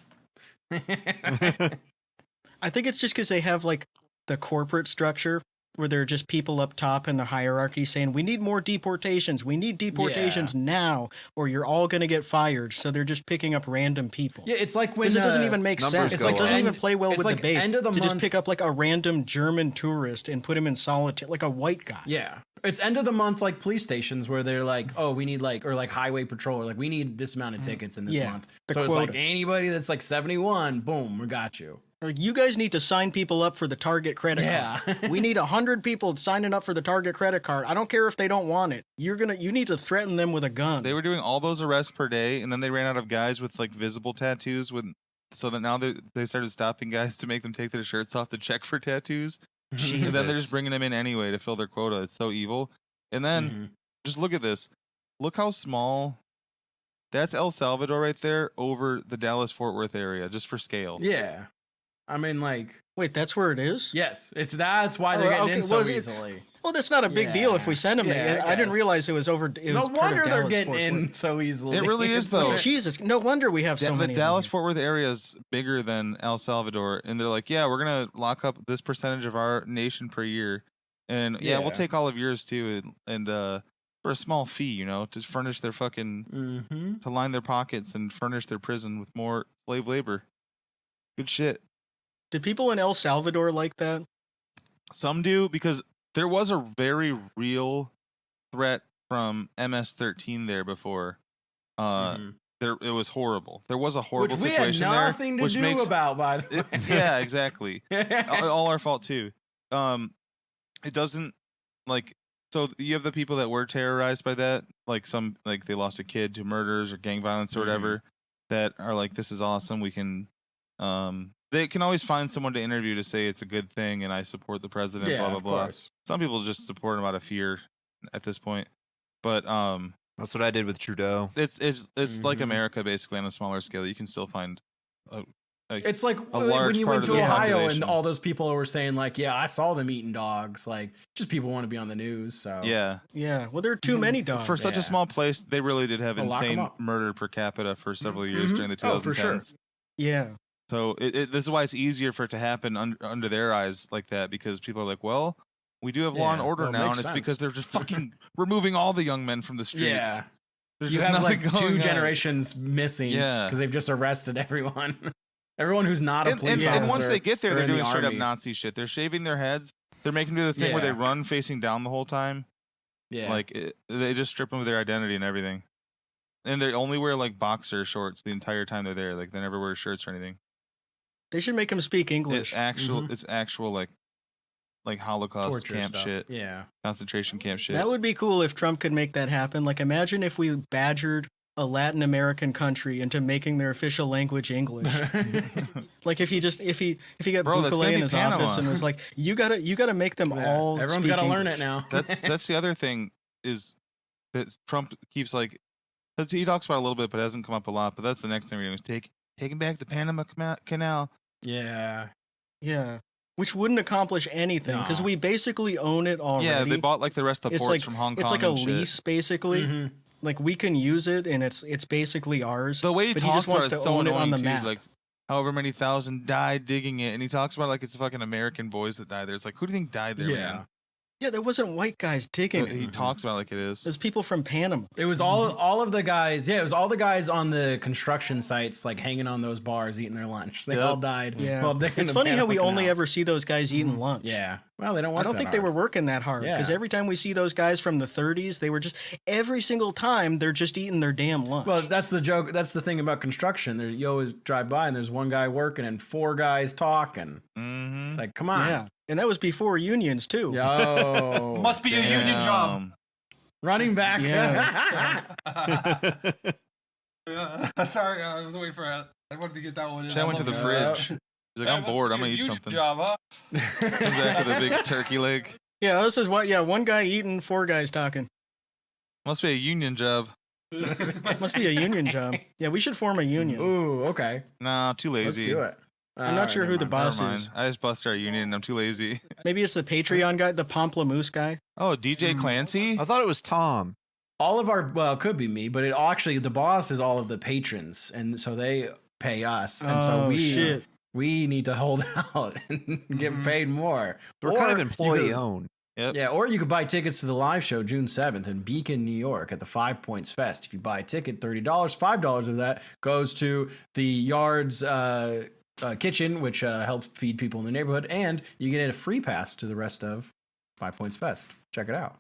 Speaker 1: I think it's just because they have, like, the corporate structure where there are just people up top in the hierarchy saying, we need more deportations. We need deportations now, or you're all going to get fired. So they're just picking up random people.
Speaker 2: Yeah, it's like when
Speaker 1: Because it doesn't even make
Speaker 4: numbers
Speaker 1: sense.
Speaker 4: go
Speaker 1: It's like, doesn't
Speaker 4: up.
Speaker 1: even play well
Speaker 2: It's
Speaker 1: with
Speaker 2: like
Speaker 1: the base
Speaker 2: end of the
Speaker 1: to just
Speaker 2: month-
Speaker 1: pick up like a random German tourist and put him in solitary, like a white guy.
Speaker 2: Yeah. It's end of the month, like police stations where they're like, oh, we need like, or like highway patrol, or like we need this amount of tickets in this
Speaker 1: Yeah,
Speaker 2: month.
Speaker 1: the
Speaker 2: So it's like
Speaker 1: quota.
Speaker 2: anybody that's like 71, boom, we got you.
Speaker 1: Like, you guys need to sign people up for the Target credit
Speaker 2: Yeah.
Speaker 1: card. We need 100 people signing up for the Target credit card. I don't care if they don't want it. You need to threaten them with a gun.
Speaker 3: They were doing all those arrests per day, and then they ran out of guys with like visible tattoos. So that now they started stopping guys to make them take their shirts off to check for tattoos. And then they're
Speaker 4: Jesus.
Speaker 3: just bringing them in anyway to fill their quota. It's so evil. And then just look at this. Look how small. That's El Salvador right there over the Dallas-Fort Worth area, just for scale.
Speaker 2: Yeah. I mean, like,
Speaker 1: Wait, that's where it is?
Speaker 2: yes, that's why they're getting in so
Speaker 1: well,
Speaker 2: easily.
Speaker 1: Well, that's not a big deal if we send them there.
Speaker 2: Yeah,
Speaker 1: I didn't
Speaker 2: guess.
Speaker 1: realize it was over. It
Speaker 2: No
Speaker 1: was part
Speaker 2: wonder
Speaker 1: of
Speaker 2: they're
Speaker 1: Dallas,
Speaker 2: getting
Speaker 1: Fort
Speaker 2: in
Speaker 1: Worth.
Speaker 2: so easily.
Speaker 3: It really is,
Speaker 2: It's
Speaker 3: though.
Speaker 2: like-
Speaker 1: Jesus, no wonder we have so
Speaker 3: the
Speaker 1: many.
Speaker 3: Dallas-Fort Worth area is bigger than El Salvador, and they're like, yeah, we're gonna lock up this percentage of our nation per year, and yeah, we'll
Speaker 2: Yeah.
Speaker 3: take all of yours too, and for a small fee, to furnish their fucking to line their pockets and furnish their prison with more slave labor. Good shit.
Speaker 1: Did people in El Salvador like that?
Speaker 3: Some do, because there was a very real threat from MS-13 there before. There, it was horrible. There was a horrible
Speaker 2: Which we had
Speaker 3: situation there,
Speaker 2: nothing to
Speaker 3: which
Speaker 2: do
Speaker 3: makes
Speaker 2: about, by the way.
Speaker 3: yeah, exactly. all our fault too. It doesn't like. So you have the people that were terrorized by that, like they lost a kid to murders or gang violence or whatever, that are like, this is awesome. We can, they can always find someone to interview to say it's a good thing and I support the president.
Speaker 2: Yeah,
Speaker 3: blah blah
Speaker 2: of
Speaker 3: blah.
Speaker 2: course.
Speaker 3: Some people just support him out of fear at this point, but
Speaker 4: That's what I did with Trudeau.
Speaker 3: it's like America basically on a smaller scale. You can still find
Speaker 2: It's like
Speaker 3: a
Speaker 2: when
Speaker 3: large
Speaker 2: you
Speaker 3: part
Speaker 2: went
Speaker 3: of
Speaker 2: to
Speaker 3: the
Speaker 2: Ohio
Speaker 3: population.
Speaker 2: and all those people were saying like, yeah, I saw them eating dogs. Like, just people want to be on the news. So
Speaker 3: yeah.
Speaker 1: Yeah. Well, there are too many dogs.
Speaker 3: For such
Speaker 2: Yeah.
Speaker 3: a small place, they really did have
Speaker 2: Oh, lock 'em
Speaker 3: insane
Speaker 2: up.
Speaker 3: murder per capita for several years during the 2010s.
Speaker 2: Oh, for sure.
Speaker 1: Yeah.
Speaker 3: So this is why it's easier for it to happen under their eyes like that, because people are like, well, we do have law and
Speaker 2: Yeah,
Speaker 3: order
Speaker 2: well, it
Speaker 3: now, and
Speaker 2: makes
Speaker 3: it's
Speaker 2: sense.
Speaker 3: because they're just fucking removing all the young men from the streets.
Speaker 2: Yeah.
Speaker 3: There's
Speaker 2: You
Speaker 3: just
Speaker 2: have
Speaker 3: nothing
Speaker 2: like
Speaker 3: going
Speaker 2: two
Speaker 3: on.
Speaker 2: generations missing
Speaker 3: Yeah.
Speaker 2: because they've just arrested everyone. Everyone who's not a police officer.
Speaker 3: And once they get there,
Speaker 2: or
Speaker 3: they're
Speaker 2: in the
Speaker 3: doing straight up
Speaker 2: army.
Speaker 3: Nazi shit. They're shaving their heads. They're making them do the thing where they
Speaker 2: Yeah.
Speaker 3: run facing down the whole time.
Speaker 2: Yeah.
Speaker 3: Like they just strip them of their identity and everything. And they only wear like boxer shorts the entire time they're there. Like they never wear shirts or anything.
Speaker 1: They should make them speak English.
Speaker 3: It's actual like like Holocaust
Speaker 2: Torture
Speaker 3: camp
Speaker 2: stuff.
Speaker 3: shit,
Speaker 2: Yeah.
Speaker 3: concentration camp shit.
Speaker 1: That would be cool if Trump could make that happen. Like, imagine if we badgered a Latin American country into making their official language English. Like, if he got
Speaker 3: Bro, that's
Speaker 1: Bukele
Speaker 3: gonna
Speaker 1: in
Speaker 3: be
Speaker 1: his
Speaker 3: Panama.
Speaker 1: office and was like, you gotta make them all.
Speaker 2: Everyone's
Speaker 1: got to
Speaker 2: learn it now.
Speaker 3: That's the other thing is that Trump keeps like he talks about it a little bit, but it hasn't come up a lot. But that's the next thing we're doing is taking back the Panama Canal.
Speaker 2: Yeah.
Speaker 1: Yeah. Which wouldn't accomplish anything because
Speaker 2: No.
Speaker 1: we basically own it already.
Speaker 3: Yeah, they bought like the rest of the
Speaker 1: It's
Speaker 3: ports
Speaker 1: like
Speaker 3: from Hong Kong.
Speaker 1: it's like a
Speaker 3: and shit.
Speaker 1: lease basically.
Speaker 2: Mm-hmm.
Speaker 1: Like we can use it and it's basically ours.
Speaker 3: The way he
Speaker 1: but
Speaker 3: talks
Speaker 1: he just wants
Speaker 3: about it
Speaker 1: to
Speaker 3: is so
Speaker 1: own it on
Speaker 3: annoying
Speaker 1: the
Speaker 3: too.
Speaker 1: map.
Speaker 3: Like however many thousand died digging it, and he talks about it like it's fucking American boys that died there. It's like who do you think died there?
Speaker 2: Yeah.
Speaker 3: Man?
Speaker 1: Yeah, there wasn't white guys digging
Speaker 3: He
Speaker 1: it.
Speaker 3: talks about it like it is.
Speaker 1: There's people from Panama.
Speaker 2: It was all of the guys. Yeah, it was all the guys on the construction sites, like hanging on those bars, eating their lunch. They
Speaker 3: Yep.
Speaker 2: all died.
Speaker 1: Yeah,
Speaker 2: while digging
Speaker 1: it's
Speaker 2: the
Speaker 1: funny how we
Speaker 2: Panama
Speaker 1: only
Speaker 2: Canal.
Speaker 1: ever see those guys eating lunch.
Speaker 2: Yeah. Well, they don't work
Speaker 1: I don't
Speaker 2: that
Speaker 1: think they
Speaker 2: hard.
Speaker 1: were working that hard because
Speaker 2: Yeah.
Speaker 1: every time we see those guys from the 30s, they were just every single time they're just eating their damn lunch.
Speaker 2: Well, that's the joke. That's the thing about construction. You always drive by and there's one guy working and four guys talking.
Speaker 3: Mm-hmm.
Speaker 2: It's like, come on.
Speaker 1: yeah, and that was before unions too.
Speaker 2: Yo.
Speaker 5: Must be a union job.
Speaker 2: Running back.
Speaker 1: Yeah.
Speaker 5: Sorry, I was waiting for it. I wanted to get that one in.
Speaker 3: Chad went to the
Speaker 2: Yeah.
Speaker 3: fridge. He's like, I'm bored. I'm gonna eat something.
Speaker 5: Job, huh?
Speaker 3: Comes back with a big turkey leg.
Speaker 1: Yeah, this is what. Yeah, one guy eating, four guys talking.
Speaker 3: Must be a union job.
Speaker 1: Must be a union job. Yeah, we should form a union.
Speaker 2: Ooh, okay.
Speaker 3: Nah, I'm too
Speaker 2: Let's
Speaker 3: lazy.
Speaker 2: do it.
Speaker 1: I'm not sure who the
Speaker 3: Never
Speaker 1: boss
Speaker 3: mind.
Speaker 1: is.
Speaker 3: I just busted our union. And I'm too lazy.
Speaker 1: Maybe it's the Patreon guy, the Pomplamoose guy.
Speaker 3: Oh, DJ Clancy.
Speaker 4: I thought it was Tom.
Speaker 2: All of our, well, it could be me, but it actually, the boss is all of the patrons. And so they pay us. And so
Speaker 1: Oh, shit.
Speaker 2: we need to hold out and get paid more.
Speaker 4: We're kind of
Speaker 2: Or you
Speaker 4: employee
Speaker 2: could-
Speaker 4: owned.
Speaker 3: Yep.
Speaker 2: Yeah, or you could buy tickets to the live show June 7th in Beacon, New York at the 5 Points Fest. If you buy a ticket, $30, $5 of that goes to the Yard's kitchen, which helps feed people in the neighborhood, and you get a free pass to the rest of 5 Points Fest. Check it out.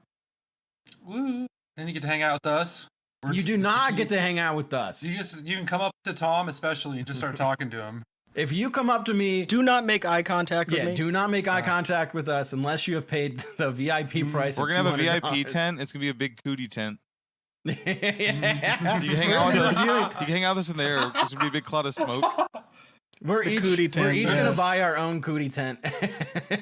Speaker 5: Woo. Then you get to hang out with us.
Speaker 2: You do not get to hang out with us.
Speaker 5: You can come up to Tom especially and just start talking to him.
Speaker 2: If you come up to me,
Speaker 1: Do not make eye contact with me.
Speaker 2: do not make eye contact with us unless you have paid the VIP price.
Speaker 3: We're
Speaker 2: of
Speaker 3: gonna have a
Speaker 2: $200.
Speaker 3: VIP tent. It's gonna be a big cootie tent.
Speaker 2: Yeah.
Speaker 3: You can hang out with us. You can hang out with us in there. There's gonna be a big cloud of smoke.
Speaker 2: We're
Speaker 1: The
Speaker 2: each,
Speaker 1: cootie
Speaker 2: we're
Speaker 1: tent,
Speaker 2: each
Speaker 1: yes.
Speaker 2: gonna buy our own cootie tent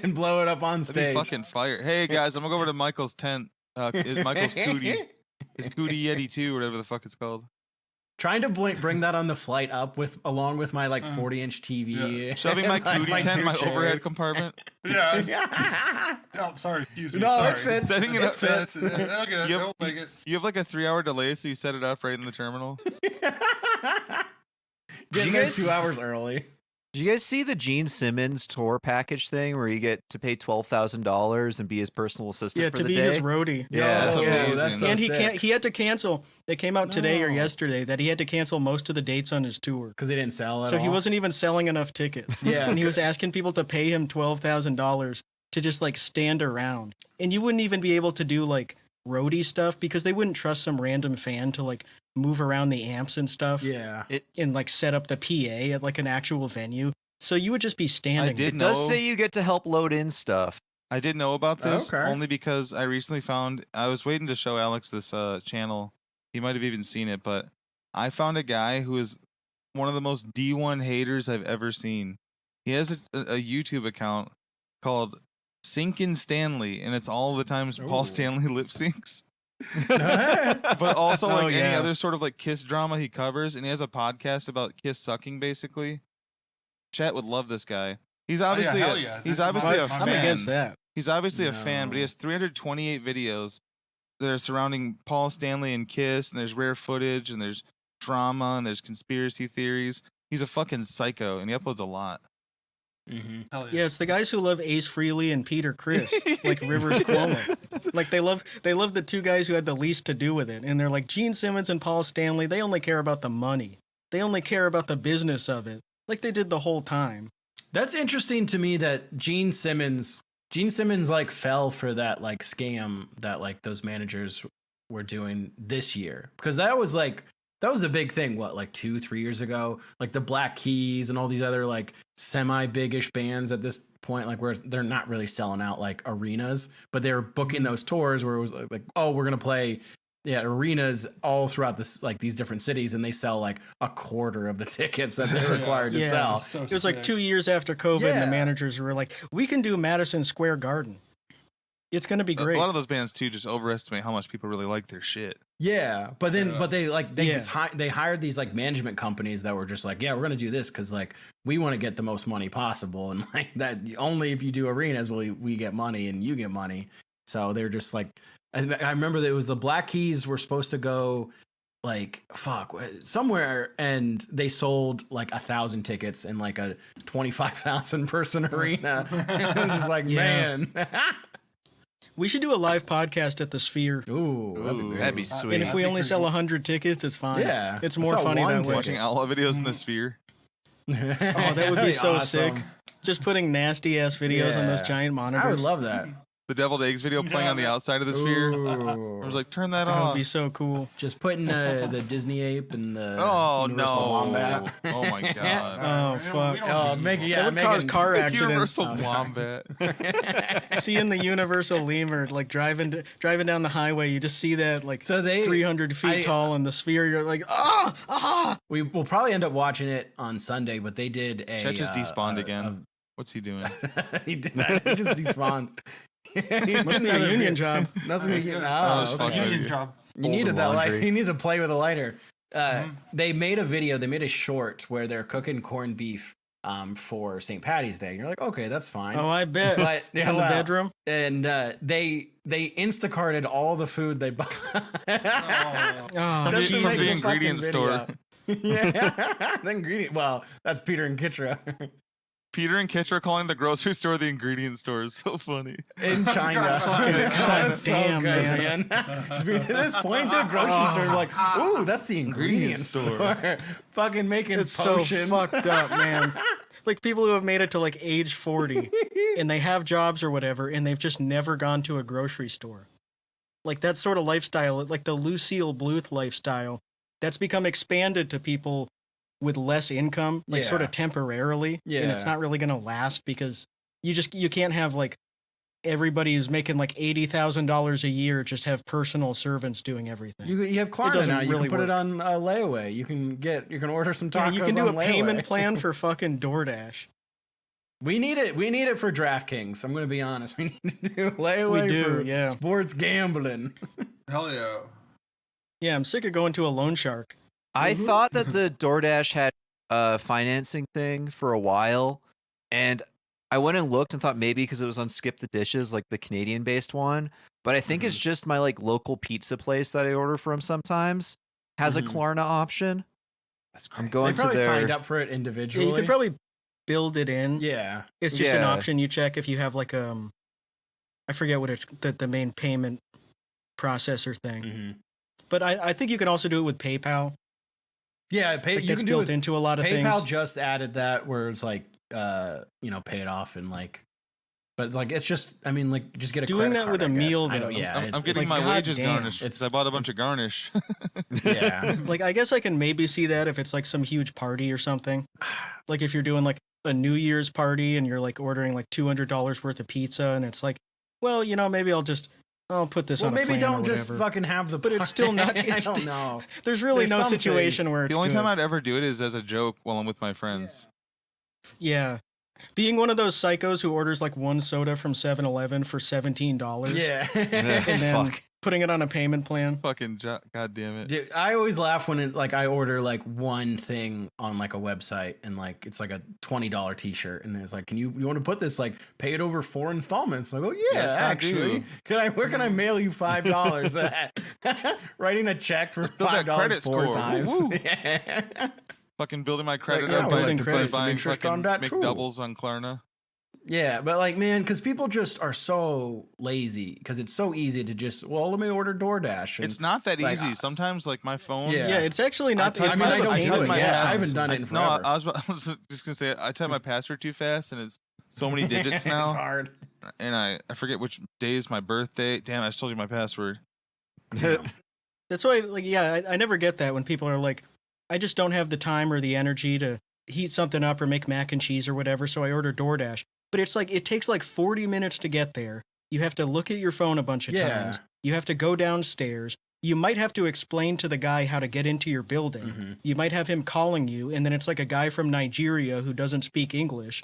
Speaker 2: and blow it up on
Speaker 3: That'd be
Speaker 2: stage.
Speaker 3: fucking fire. Hey guys, I'm gonna go over to Michael's tent. Michael's cootie. His cootie Yeti 2, whatever the fuck it's called.
Speaker 2: Trying to bring that on the flight up along with my 40-inch TV.
Speaker 3: Shoving my
Speaker 2: and,
Speaker 3: cootie tent in
Speaker 2: two
Speaker 3: my overhead
Speaker 2: chairs.
Speaker 3: compartment.
Speaker 5: Yeah. Oh, sorry. Excuse me.
Speaker 2: No,
Speaker 5: sorry.
Speaker 2: it fits.
Speaker 3: Setting it
Speaker 2: It
Speaker 3: up.
Speaker 2: fits.
Speaker 5: Okay,
Speaker 3: You
Speaker 5: I'll
Speaker 3: have,
Speaker 5: make it.
Speaker 3: you have like a 3-hour delay, so you set it up right in the terminal.
Speaker 2: Getting
Speaker 4: you
Speaker 2: there
Speaker 4: guys-
Speaker 2: 2 hours early.
Speaker 4: Did you guys see the Gene Simmons tour package thing where you get to pay $12,000 and be his personal assistant
Speaker 1: Yeah,
Speaker 4: for
Speaker 1: to
Speaker 4: the
Speaker 1: be
Speaker 4: day?
Speaker 1: his roadie.
Speaker 4: Yeah,
Speaker 3: that's
Speaker 2: Oh,
Speaker 3: amazing.
Speaker 2: that's so
Speaker 1: And
Speaker 2: sick.
Speaker 1: he had to cancel. It came out today or
Speaker 2: No.
Speaker 1: yesterday that he had to cancel most of the dates on his tour.
Speaker 2: Because they didn't sell it.
Speaker 1: So he wasn't even selling enough tickets.
Speaker 2: Yeah.
Speaker 1: And he was asking people to pay him $12,000 to just like stand around. And you wouldn't even be able to do like roadie stuff because they wouldn't trust some random fan to like move around the amps and stuff
Speaker 2: Yeah.
Speaker 1: and like set up the PA at like an actual venue. So you would just be standing.
Speaker 3: I did
Speaker 4: It does
Speaker 3: know-
Speaker 4: say you get to help load in stuff.
Speaker 3: I did know about this
Speaker 2: Okay.
Speaker 3: only because I recently found I was waiting to show Alex this channel. He might have even seen it, but I found a guy who is one of the most D1 haters I've ever seen. He has a YouTube account called Sinkin' Stanley, and it's all the times Paul
Speaker 2: Ooh.
Speaker 3: Stanley lip syncs.
Speaker 2: Yeah.
Speaker 3: But also like
Speaker 1: Oh,
Speaker 3: any
Speaker 1: yeah.
Speaker 3: other sort of like Kiss drama he covers, and he has a podcast about Kiss sucking basically. Chat would love this guy. He's obviously
Speaker 5: hell yeah.
Speaker 3: he's
Speaker 5: This is
Speaker 3: obviously
Speaker 5: my-
Speaker 3: a fan.
Speaker 1: I'm against that.
Speaker 3: He's obviously a fan, but he
Speaker 2: No.
Speaker 3: has 328 videos that are surrounding Paul Stanley and Kiss, and there's rare footage, and there's drama, and there's conspiracy theories. He's a fucking psycho, and he uploads a lot.
Speaker 2: Mm-hmm.
Speaker 5: Hell
Speaker 1: Yeah, it's the guys who love Ace Frehley and Peter Criss, like Rivers Cuomo. Like they love the two guys who had the least to do with it, and they're like Gene Simmons and Paul Stanley. They only care about the money. They only care about the business of it, like they did the whole time.
Speaker 2: That's interesting to me that Gene Simmons like fell for that like scam that like those managers were doing this year, because that was like that was a big thing. What, like 2-3 years ago? Like the Black Keys and all these other like semi-big-ish bands at this point, like where they're not really selling out like arenas, but they're booking those tours where it was like, oh, we're gonna play arenas all throughout this, like these different cities, and they sell like a quarter of the tickets that they're required to sell.
Speaker 5: So
Speaker 1: it was like 2 years after COVID, and the managers were like, "We can do Madison Square Garden. It's going to be great."
Speaker 3: A lot of those bands too just overestimate how much people really like their shit.
Speaker 2: Yeah, but then, but they like they hired these like management companies that were just like, yeah, we're gonna do this because like we want to get the most money possible, and like that only if you do arenas will we get money and you get money. So they're just like, I remember that it was the Black Keys were supposed to go like somewhere, and they sold like 1,000 tickets in like a 25,000 person arena. I'm just like, man.
Speaker 1: We should do a live podcast at the Sphere.
Speaker 2: Ooh,
Speaker 4: That'd be sweet.
Speaker 1: And if we only sell 100 tickets, it's fine.
Speaker 2: Yeah,
Speaker 1: it's more funny that way.
Speaker 3: Watching outlaw videos in the Sphere.
Speaker 1: Oh, that would be so
Speaker 2: awesome.
Speaker 1: sick. Just putting nasty ass videos on those giant monitors.
Speaker 2: I would love that.
Speaker 3: The deviled eggs video playing on the outside of the Sphere. I was like, turn that
Speaker 1: That
Speaker 3: off.
Speaker 1: would be so cool.
Speaker 2: Just putting the Disney ape and the
Speaker 3: Universal
Speaker 2: Wombat.
Speaker 3: Oh my god.
Speaker 1: Oh fuck.
Speaker 2: Oh,
Speaker 1: That would cause car accidents.
Speaker 3: Universal Wombat.
Speaker 1: Seeing the Universal lemur like driving down the highway, you just see that like 300 feet tall in the Sphere. You're like,
Speaker 2: We will probably end up watching it on Sunday, but they did a.
Speaker 3: Chet just despawned again. What's he doing?
Speaker 2: He did that. He just despawned.
Speaker 1: Must be a union job.
Speaker 2: That's what you
Speaker 5: Union job.
Speaker 2: You needed that light. You need to play with a lighter. They made a video. They made a short where they're cooking corned beef for St. Patty's Day. And you're like, okay, that's fine.
Speaker 1: Oh, I bet.
Speaker 2: But
Speaker 1: In the bedroom.
Speaker 2: And they Instacarted all the food they bought.
Speaker 1: Oh,
Speaker 2: Just to
Speaker 3: from
Speaker 2: make
Speaker 3: the
Speaker 2: a
Speaker 3: ingredient
Speaker 2: fucking
Speaker 3: store.
Speaker 2: video. Yeah, the ingredient. Well, that's Peter and Kitra.
Speaker 3: Peter and Kitcher calling the grocery store the ingredient store is so funny.
Speaker 2: In China.
Speaker 1: God
Speaker 2: So
Speaker 1: damn,
Speaker 2: good,
Speaker 1: man.
Speaker 2: At this point to a grocery store, you're like, ooh, that's the ingredient store. Fucking making
Speaker 1: It's
Speaker 2: potions.
Speaker 1: so fucked up, man. Like people who have made it to like age 40 and they have jobs or whatever, and they've just never gone to a grocery store. Like that sort of lifestyle, like the Lucille Bluth lifestyle, that's become expanded to people with less income, like sort of temporarily.
Speaker 2: Yeah.
Speaker 1: And it's not really going to last because you can't have like everybody who's making like $80,000 a year just have personal servants doing everything.
Speaker 2: You have Klarna
Speaker 1: doesn't
Speaker 2: now. You
Speaker 1: really
Speaker 2: can put it
Speaker 1: work.
Speaker 2: on layaway. You can order some tacos.
Speaker 1: Yeah, you can do a
Speaker 2: on layaway.
Speaker 1: payment plan for fucking DoorDash.
Speaker 2: We need it. We need it for DraftKings. I'm going to be honest. We need to do layaway
Speaker 1: We do,
Speaker 2: for
Speaker 1: yeah.
Speaker 2: sports gambling.
Speaker 5: Hell yeah.
Speaker 1: Yeah, I'm sick of going to a loan shark.
Speaker 4: I thought that the DoorDash had a financing thing for a while, and I went and looked and thought maybe because it was on Skip the Dishes, like the Canadian-based one, but I think it's just my like local pizza place that I order from sometimes has a Klarna option.
Speaker 3: That's
Speaker 4: I'm
Speaker 3: crazy.
Speaker 4: going
Speaker 2: They probably
Speaker 4: to their
Speaker 2: signed up for it
Speaker 1: Yeah,
Speaker 2: individually.
Speaker 1: you could probably build it in.
Speaker 2: Yeah.
Speaker 1: It's just an
Speaker 4: Yeah.
Speaker 1: option you check if you have like I forget what it's the main payment processor thing.
Speaker 2: Mm-hmm.
Speaker 1: But I think you can also do it with PayPal.
Speaker 2: Yeah,
Speaker 1: Like
Speaker 2: you
Speaker 1: that's
Speaker 2: can do
Speaker 1: built
Speaker 2: it.
Speaker 1: into a lot of
Speaker 2: PayPal
Speaker 1: things.
Speaker 2: just added that where it's like, pay it off and like, but like it's just, I mean, like just get a
Speaker 1: Doing
Speaker 2: credit
Speaker 1: that
Speaker 2: card,
Speaker 1: with a
Speaker 2: I guess.
Speaker 1: meal,
Speaker 2: I know,
Speaker 1: though.
Speaker 2: yeah,
Speaker 3: I'm
Speaker 2: it's-
Speaker 3: getting
Speaker 2: it's-
Speaker 3: my
Speaker 1: God
Speaker 3: wages
Speaker 1: damn.
Speaker 3: garnished because I
Speaker 2: It's-
Speaker 3: bought a bunch of garnish.
Speaker 2: yeah.
Speaker 1: Like I guess I can maybe see that if it's like some huge party or something. Like if you're doing like a New Year's party and you're like ordering like $200 worth of pizza and it's like, well, maybe I'll put this
Speaker 2: Well,
Speaker 1: on a
Speaker 2: maybe
Speaker 1: plan
Speaker 2: don't
Speaker 1: or
Speaker 2: just
Speaker 1: whatever.
Speaker 2: fucking have the.
Speaker 1: But it's still not-
Speaker 2: I
Speaker 1: it's
Speaker 2: don't know.
Speaker 1: There's really
Speaker 2: There's
Speaker 1: no
Speaker 2: some
Speaker 1: situation
Speaker 2: things.
Speaker 1: where it's
Speaker 3: The only
Speaker 1: good.
Speaker 3: time I'd ever do it is as a joke while I'm with my friends.
Speaker 1: Yeah. Being one of those psychos who orders like one soda from 7-Eleven for $17.
Speaker 2: Yeah.
Speaker 1: And then
Speaker 4: Fuck.
Speaker 1: putting it on a payment plan.
Speaker 3: Fucking god damn it.
Speaker 2: Dude, I always laugh when I order like one thing on like a website and like it's like a $20 t-shirt and it's like, you want to put this like pay it over 4 installments? I go, yeah,
Speaker 3: Yes, I
Speaker 2: actually.
Speaker 3: do.
Speaker 2: Where can I mail you $5? Wringing a check for
Speaker 3: Build that
Speaker 2: $5
Speaker 3: credit
Speaker 2: 4
Speaker 3: score.
Speaker 2: times.
Speaker 3: Woo.
Speaker 2: Yeah.
Speaker 3: Fucking building my credit
Speaker 2: yeah,
Speaker 3: up by
Speaker 1: building credit,
Speaker 2: some
Speaker 3: buying
Speaker 2: interest
Speaker 3: fucking
Speaker 2: on that too.
Speaker 3: McDoubles on Klarna.
Speaker 2: Yeah, but like, man, because people just are so lazy because it's so easy to just, let me order DoorDash. And,
Speaker 3: It's not that
Speaker 2: like,
Speaker 3: easy. Sometimes like my phone.
Speaker 2: Yeah.
Speaker 1: Yeah, it's actually not. It's
Speaker 2: I mean,
Speaker 1: kind
Speaker 2: I
Speaker 1: of a
Speaker 2: don't
Speaker 1: pain
Speaker 2: do
Speaker 1: in
Speaker 2: it.
Speaker 1: the
Speaker 2: Yeah,
Speaker 1: ass.
Speaker 2: I haven't done it in
Speaker 3: No,
Speaker 2: forever.
Speaker 3: I was just gonna say I type my password too fast and it's so many digits
Speaker 2: It's
Speaker 3: now,
Speaker 2: hard.
Speaker 3: and I forget which day is my birthday. Damn, I just told you my password.
Speaker 1: That's why, like, yeah, I never get that when people are like, I just don't have the time or the energy to heat something up or make mac and cheese or whatever, so I order DoorDash. But it's like, it takes like 40 minutes to get there. You have to look at your phone a bunch of times. You have to go downstairs. You might have to explain to the guy how to get into your building.
Speaker 2: Mhm.
Speaker 1: You might have him calling you, and then it's like a guy from Nigeria who doesn't speak English.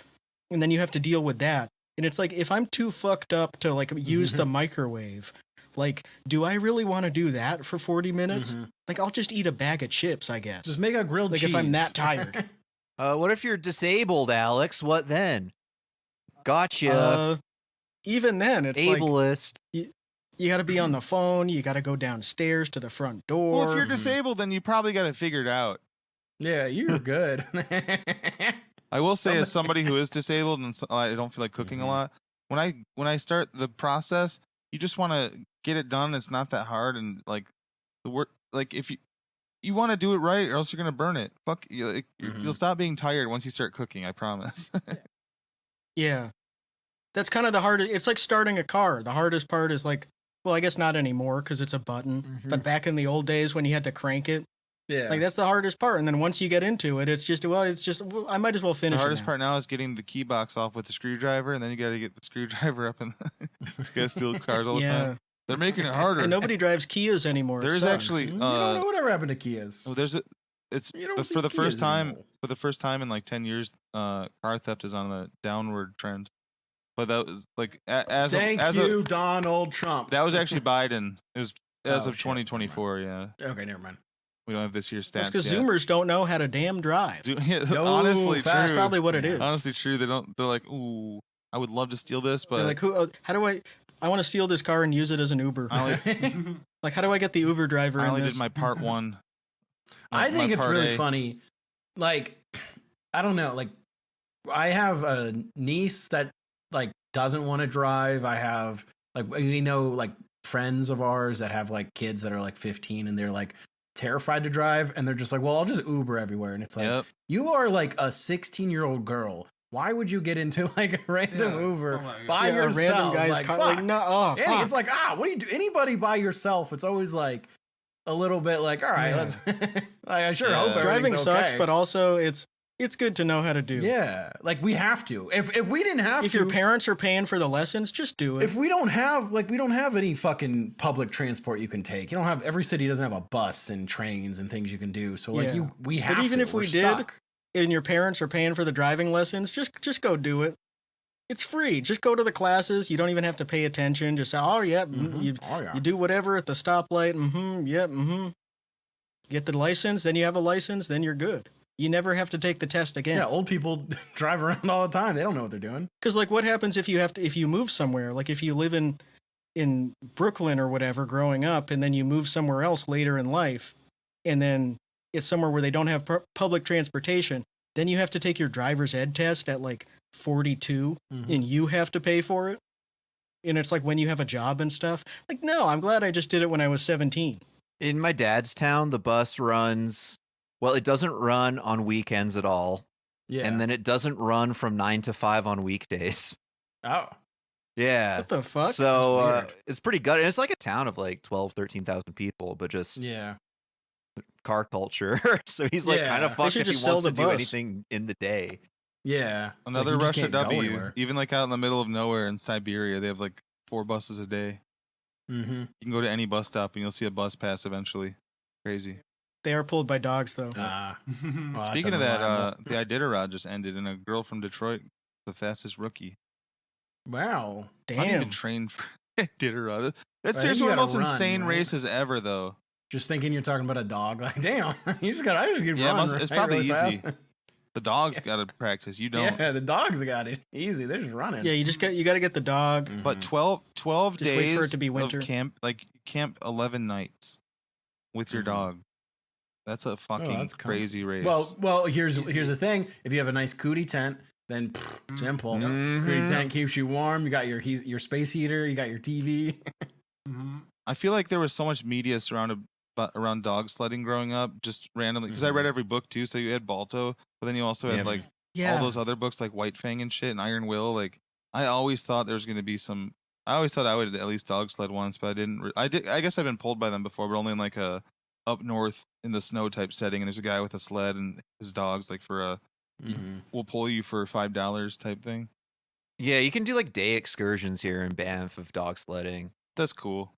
Speaker 1: And then you have to deal with that. And it's like, if I'm too fucked up to like use the microwave, like, do I really want to do that for 40 minutes? Like, I'll just eat a bag of chips, I guess.
Speaker 2: Just make a grilled
Speaker 1: like
Speaker 2: cheese.
Speaker 1: if I'm that tired.
Speaker 4: What if you're disabled, Alex? What then? Gotcha.
Speaker 1: Even then, it's
Speaker 4: ableist.
Speaker 1: like you got to be on the phone. You got to go downstairs to the front door.
Speaker 3: Well, if you're disabled, then you probably got it figured out.
Speaker 2: Yeah, you're good.
Speaker 3: I will say, as somebody who is disabled and I don't feel like cooking a lot, when I start the process, you just want to get it done. It's not that hard, and like the work, like if you want to do it right, or else you're gonna burn it. Fuck, you'll stop being tired once you start cooking. I promise.
Speaker 1: Yeah, that's kind of the hardest. It's like starting a car. The hardest part is like, well, I guess not anymore because it's a button. But back in the old days when you had to crank it, like that's the hardest part. And then once you get into it, it's just I might as well finish.
Speaker 3: The hardest
Speaker 1: it
Speaker 3: part now is getting the key box off with the screwdriver, and then you got to get the screwdriver up, and you guys steal cars all the time. They're making it harder.
Speaker 1: And nobody drives Kias anymore.
Speaker 3: There's actually
Speaker 2: you don't know whatever happened to Kias.
Speaker 3: For the first time in like 10 years, car theft is on a downward trend. But that was like as of
Speaker 2: Donald Trump.
Speaker 3: That was actually Biden. It was as of 2024. Yeah.
Speaker 2: Okay, never mind.
Speaker 3: We don't have this year's stats.
Speaker 1: That's because Zoomers don't know how to damn drive.
Speaker 3: Honestly,
Speaker 1: that's
Speaker 3: true.
Speaker 1: probably what it is.
Speaker 3: Honestly, true. They're like, ooh, I would love to steal this, but
Speaker 1: they're like, how do I want to steal this car and use it as an Uber. Like, how do I get the Uber driver
Speaker 3: I
Speaker 1: in
Speaker 3: only
Speaker 1: this?
Speaker 3: did my part one.
Speaker 2: I think it's really funny. Like, I don't know. Like, I have a niece that like doesn't want to drive. I have like, we know like friends of ours that have like kids that are like 15 and they're like terrified to drive, and they're just like, well, I'll just Uber everywhere. And it's like, you are like a 16-year-old girl. Why would you get into like a random Uber by yourself?
Speaker 1: A random guy's
Speaker 2: like,
Speaker 1: car. Like, no,
Speaker 2: it's like, what do you do? Anybody by yourself? It's always like a little bit like, all right, let's. I sure hope
Speaker 1: driving sucks,
Speaker 2: okay.
Speaker 1: but also it's good to know how to do.
Speaker 2: Yeah, like we have to. If we didn't have to,
Speaker 1: if your parents are paying for the lessons, just do it.
Speaker 2: If we don't have any fucking public transport you can take. You don't have, every city doesn't have a bus and trains and things you can do. So like we have.
Speaker 1: But even if we did,
Speaker 2: stuck.
Speaker 1: and your parents are paying for the driving lessons, just go do it. It's free. Just go to the classes. You don't even have to pay attention. Just say, you do whatever at the stoplight. Get the license, then you have a license, then you're good. You never have to take the test again.
Speaker 2: Yeah, old people drive around all the time. They don't know what they're doing.
Speaker 1: Because like, what happens if you move somewhere? Like if you live in Brooklyn or whatever growing up, and then you move somewhere else later in life, and then it's somewhere where they don't have public transportation, then you have to take your driver's ed test at like 42, and you have to pay for it. And it's like when you have a job and stuff. Like, no, I'm glad I just did it when I was 17.
Speaker 4: In my dad's town, the bus runs. Well, it doesn't run on weekends at all.
Speaker 2: Yeah.
Speaker 4: And then it doesn't run from 9 to 5 on weekdays.
Speaker 2: Oh.
Speaker 4: Yeah.
Speaker 1: What the fuck?
Speaker 4: So it's pretty good. And it's like a town of like 13,000 people, but just car culture. So he's like kind of fucked if he wants to do anything in the day.
Speaker 2: Yeah.
Speaker 3: Another Russia W. Even like out in the middle of nowhere in Siberia, they have like 4 buses a day.
Speaker 2: Mm-hmm.
Speaker 3: You can go to any bus stop and you'll see a bus pass eventually. Crazy.
Speaker 1: They are pulled by dogs, though.
Speaker 2: Well,
Speaker 3: speaking of that, the Iditarod just ended, and a girl from Detroit, the fastest rookie.
Speaker 2: Wow.
Speaker 1: Damn.
Speaker 3: I didn't even train for Iditarod. That's seriously one of the most insane races ever, though.
Speaker 2: Just thinking you're talking about a dog. Like, damn, I just get run.
Speaker 3: It's probably
Speaker 2: really
Speaker 3: easy.
Speaker 2: fast.
Speaker 3: The dog's got to practice. You don't.
Speaker 2: Yeah, the dog's got it easy. They're just running.
Speaker 1: Yeah, you got to get the dog.
Speaker 3: But 12
Speaker 1: just
Speaker 3: days
Speaker 1: wait for it to be winter.
Speaker 3: of camp 11 nights with your dog. That's a fucking crazy race.
Speaker 2: Well, here's the thing. If you have a nice cootie tent, then simple. Cootie tent keeps you warm. You got your space heater. You got your TV.
Speaker 3: I feel like there was so much media surrounded around dog sledding growing up, just randomly. Because I read every book too. So you had Balto, but then you also had all those other books like White Fang and shit and Iron Will. Like I always thought there was going to be some I always thought I would at least dog sled once, but I didn't. I did. I guess I've been pulled by them before, but only in like a up north in the snow type setting. And there's a guy with a sled and his dogs like for a we'll pull you for $5 type thing.
Speaker 4: Yeah, you can do like day excursions here in Banff of dog sledding.
Speaker 3: That's cool.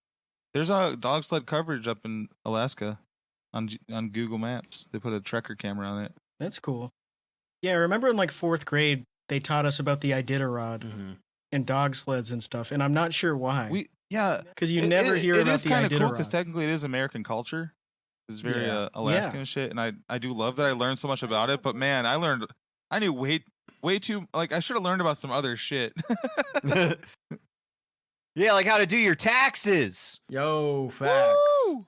Speaker 3: There's a dog sled coverage up in Alaska on Google Maps. They put a tracker camera on it.
Speaker 1: That's cool. Yeah, I remember in like 4th grade, they taught us about the Iditarod and dog sleds and stuff, and I'm not sure why.
Speaker 3: Because
Speaker 1: you never hear about the Iditarod.
Speaker 3: It is kind of cool because technically it is American culture. It's very Alaskan shit, and I do love that I learned so much about it. But man, I knew way too. Like I should have learned about some other shit.
Speaker 4: Yeah, like how to do your taxes.
Speaker 2: Yo, facts.
Speaker 3: Woo!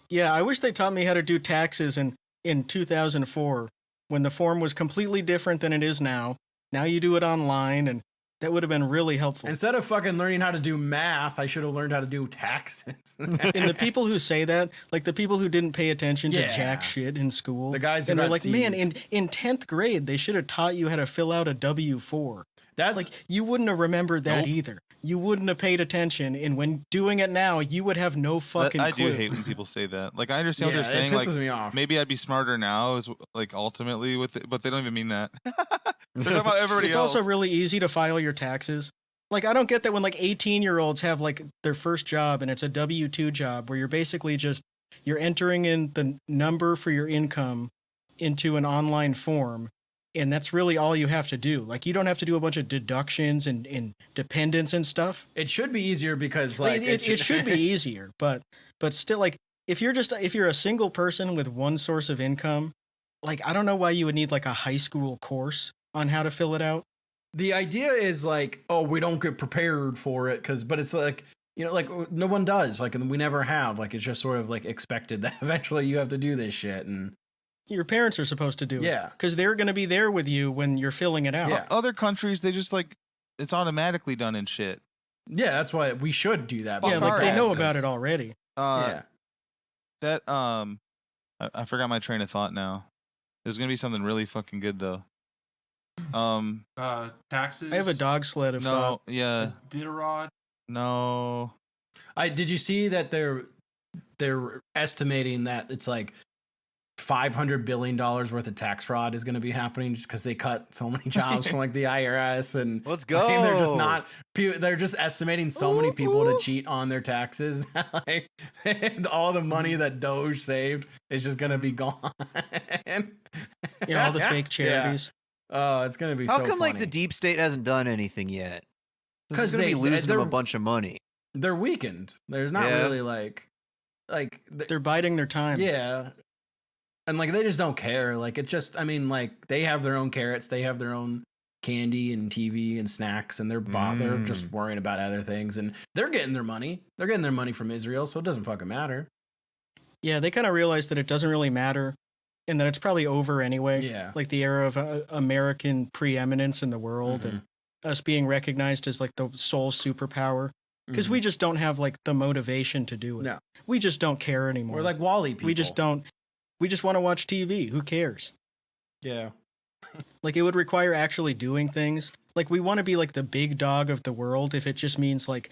Speaker 1: Yeah, I wish they taught me how to do taxes in 2004 when the form was completely different than it is now. Now you do it online, and that would have been really helpful.
Speaker 2: Instead of fucking learning how to do math, I should have learned how to do taxes.
Speaker 1: And the people who say that, like the people who didn't pay attention to jack shit in school,
Speaker 2: the guys who
Speaker 1: and they're
Speaker 2: got
Speaker 1: like,
Speaker 2: C's.
Speaker 1: man, in 10th grade, they should have taught you how to fill out a W-4.
Speaker 2: That's
Speaker 1: like, you wouldn't have remembered that
Speaker 3: Nope.
Speaker 1: either. You wouldn't have paid attention, and when doing it now, you would have no fucking
Speaker 3: I
Speaker 1: clue.
Speaker 3: do hate when people say that. Like I understand what
Speaker 2: Yeah,
Speaker 3: they're saying.
Speaker 2: it pisses
Speaker 3: Like
Speaker 2: me off.
Speaker 3: maybe I'd be smarter now, is like ultimately with it, but they don't even mean that. They're talking about everybody
Speaker 1: It's
Speaker 3: else.
Speaker 1: also really easy to file your taxes. Like, I don't get that when like 18-year-olds have like their first job and it's a W-2 job where you're basically you're entering in the number for your income into an online form, and that's really all you have to do. Like, you don't have to do a bunch of deductions and dependents and stuff.
Speaker 2: It should be easier because like
Speaker 1: it should be easier, but still, like, if you're a single person with one source of income, like, I don't know why you would need like a high school course on how to fill it out.
Speaker 2: The idea is like, oh, we don't get prepared for it but it's like, you know, like no one does, like, and we never have, like, it's just sort of like expected that eventually you have to do this shit. And
Speaker 1: your parents are supposed to do it.
Speaker 2: Yeah.
Speaker 1: Because they're going to be there with you when you're filling it out.
Speaker 2: Yeah.
Speaker 3: Other countries, they just like it's automatically done and shit.
Speaker 2: yeah, that's why we should do that.
Speaker 1: Yeah,
Speaker 3: Fuck
Speaker 1: like
Speaker 3: our
Speaker 1: they know
Speaker 3: asses.
Speaker 1: about it already.
Speaker 2: Yeah.
Speaker 3: That I forgot my train of thought now. There's gonna be something really fucking good though.
Speaker 5: Taxes.
Speaker 1: I have a dog sled of
Speaker 3: No,
Speaker 1: thought.
Speaker 3: yeah,
Speaker 5: Iditarod.
Speaker 3: no.
Speaker 2: Did you see that they're estimating that it's like $500 billion worth of tax fraud is going to be happening just because they cut so many jobs from like the IRS and
Speaker 4: Let's go.
Speaker 2: I mean, they're just estimating so many people to cheat on their taxes that like all the money that Doge saved is just going to be gone.
Speaker 1: Yeah, all the fake charities.
Speaker 2: Oh, it's going to be
Speaker 4: How
Speaker 2: so
Speaker 4: come like
Speaker 2: funny.
Speaker 4: the deep state hasn't done anything yet?
Speaker 2: 'Cause
Speaker 4: Because they
Speaker 2: they-
Speaker 4: be losing them
Speaker 2: they're-
Speaker 4: a bunch of money.
Speaker 2: They're weakened. There's not
Speaker 4: Yeah.
Speaker 2: really like
Speaker 1: They're biding their time.
Speaker 2: yeah. And like they just don't care. Like it just I mean like they have their own carrots, they have their own candy and TV and snacks and they're just worrying about other things and they're getting their money. They're getting their money from Israel, so it doesn't fucking matter.
Speaker 1: Yeah, they kind of realize that it doesn't really matter and that it's probably over anyway.
Speaker 2: Yeah.
Speaker 1: Like the era of American preeminence in the world and us being recognized as like the sole superpower. Because we just don't have like the motivation to do it.
Speaker 2: No.
Speaker 1: We just don't care anymore.
Speaker 2: We're like Wally people.
Speaker 1: We just don't. We just want to watch TV. Who cares?
Speaker 2: Yeah.
Speaker 1: Like, it would require actually doing things. Like, we want to be like the big dog of the world if it just means like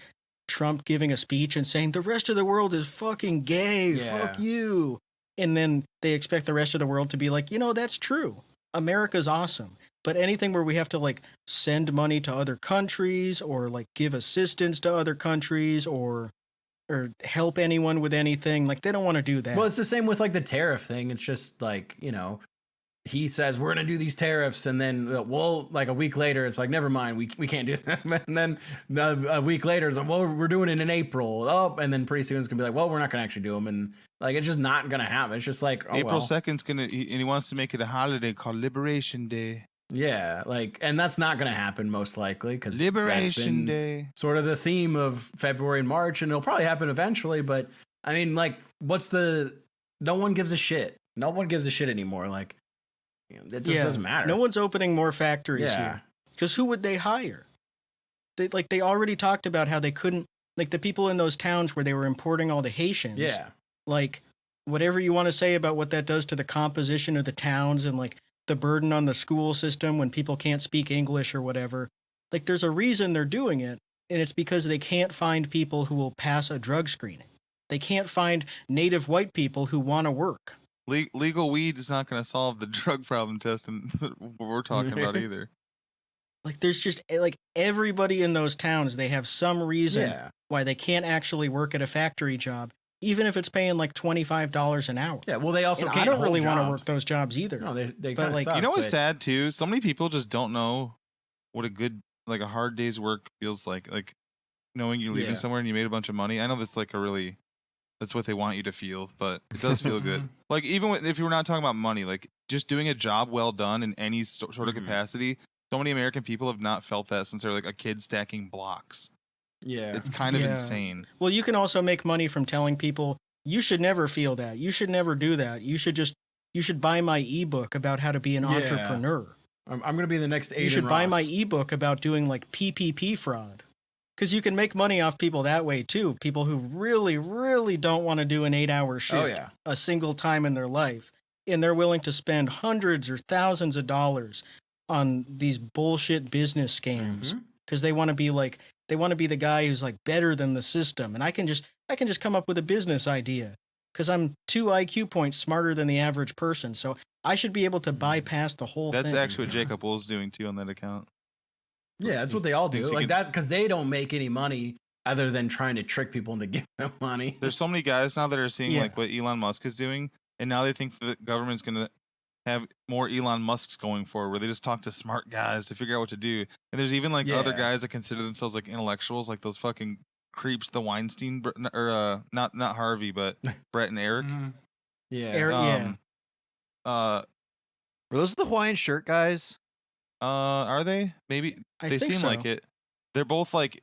Speaker 1: Trump giving a speech and saying the rest of the world is fucking gay.
Speaker 2: Yeah.
Speaker 1: Fuck you. And then they expect the rest of the world to be like, that's true. America's awesome. But anything where we have to like send money to other countries or like give assistance to other countries or help anyone with anything, like they don't want to do that.
Speaker 2: Well, it's the same with like the tariff thing. It's just like, he says we're going to do these tariffs and then like a week later it's like never mind, we can't do them. And then a week later it's like, well, we're doing it in April. Oh, and then pretty soon it's going to be like, well, we're not going to actually do them, and like it's just not going to happen. It's just like, oh,
Speaker 3: April
Speaker 2: well.
Speaker 3: 2nd's gonna, and he wants to make it a holiday called Liberation Day.
Speaker 2: Yeah, like, and that's not going to happen most likely because
Speaker 3: Liberation Day.
Speaker 2: Sort of the theme of February and March, and it'll probably happen eventually. But I mean, like, no one gives a shit. No one gives a shit anymore. Like, it just doesn't matter.
Speaker 1: No one's opening more factories
Speaker 2: Yeah.
Speaker 1: here. Because who would they hire? They already talked about how they couldn't, like the people in those towns where they were importing all the Haitians.
Speaker 2: Yeah.
Speaker 1: Like, whatever you want to say about what that does to the composition of the towns and like the burden on the school system when people can't speak English or whatever. Like, there's a reason they're doing it. and it's because they can't find people who will pass a drug screening. They can't find native white people who want to work.
Speaker 3: Legal weed is not going to solve the drug problem testing what we're talking about either.
Speaker 1: Like, there's just, like, everybody in those towns, they have some reason why they can't actually work at a factory job, even if it's paying like $25 an hour.
Speaker 2: Yeah, well, they also
Speaker 1: and
Speaker 2: can't.
Speaker 1: I don't really want to work those jobs either.
Speaker 2: No, they
Speaker 1: but
Speaker 2: kind of
Speaker 1: like,
Speaker 2: suck.
Speaker 3: You know what's sad too? So many people just don't know what a good, like a hard day's work feels like. Like knowing you're leaving somewhere and you made a bunch of money. I know that's like that's what they want you to feel, but it does feel good. Like even if you're not talking about money, like just doing a job well done in any sort of capacity. So many American people have not felt that since they're like a kid stacking blocks.
Speaker 2: Yeah.
Speaker 3: It's kind of insane.
Speaker 1: Well, you can also make money from telling people, you should never feel that. You should never do that. You should buy my ebook about how to be an entrepreneur.
Speaker 2: I'm going to be the next Aiden
Speaker 1: You should buy
Speaker 2: Ross.
Speaker 1: my ebook about doing like PPP fraud. Because you can make money off people that way too. People who really, really don't want to do an 8-hour shift a single time in their life. And they're willing to spend hundreds or thousands of dollars on these bullshit business scams. Because they want to be like, they want to be the guy who's like better than the system. And I can just come up with a business idea. Because I'm 2 IQ points smarter than the average person. So I should be able to bypass the whole thing.
Speaker 3: That's actually what Jacob Wool's doing too on that account.
Speaker 2: Yeah, that's what they all do. Like that's because they don't make any money other than trying to trick people into giving them money.
Speaker 3: There's so many guys now that are seeing like what Elon Musk is doing, and now they think the government's gonna have more Elon Musks going forward, where they just talk to smart guys to figure out what to do. And there's even like other guys that consider themselves like intellectuals, like those fucking creeps, the Weinstein or not Harvey, but Brett and Eric.
Speaker 2: Yeah.
Speaker 4: Were those the Hawaiian shirt guys?
Speaker 3: Are they? Maybe they
Speaker 1: think
Speaker 3: seem
Speaker 1: so.
Speaker 3: like it. They're both like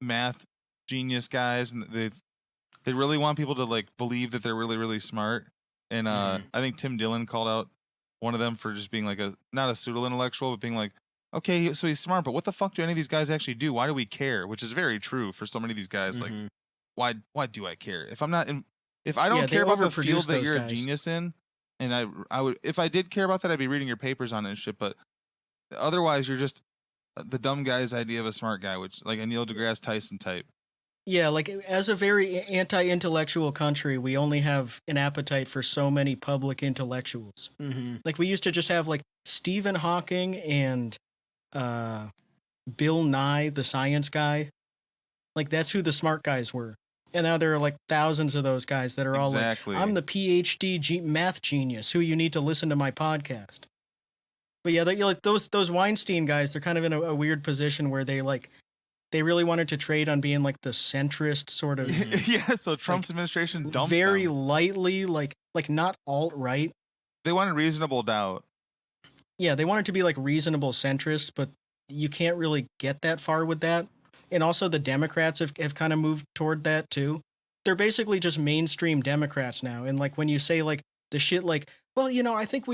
Speaker 3: math genius guys, and they really want people to like believe that they're really, really smart. And I think Tim Dillon called out one of them for just being like not a pseudo intellectual, but being like, okay, so he's smart, but what the fuck do any of these guys actually do? Why do we care? Which is very true for so many of these guys. Like, why do I care? If I'm not if I don't care about the field that you're a genius in, and I would, if I did care about that, I'd be reading your papers on it and shit. But otherwise, you're just the dumb guy's idea of a smart guy, which like a Neil deGrasse Tyson type.
Speaker 1: Yeah, like as a very anti-intellectual country, we only have an appetite for so many public intellectuals. Like we used to just have like Stephen Hawking and Bill Nye, the science guy. Like that's who the smart guys were. And now there are like thousands of those guys that are all like, I'm the PhD math genius who you need to listen to my podcast. But yeah, like those Weinstein guys, they're kind of in a weird position where they really wanted to trade on being like the centrist sort of.
Speaker 3: Yeah, so Trump's administration dumped
Speaker 1: very
Speaker 3: them.
Speaker 1: lightly, like not alt-right.
Speaker 3: They wanted reasonable doubt.
Speaker 1: Yeah, they wanted to be like reasonable centrist, but you can't really get that far with that. And also the Democrats have kind of moved toward that too. They're basically just mainstream Democrats now. And like when you say like the shit like, well, you know, I think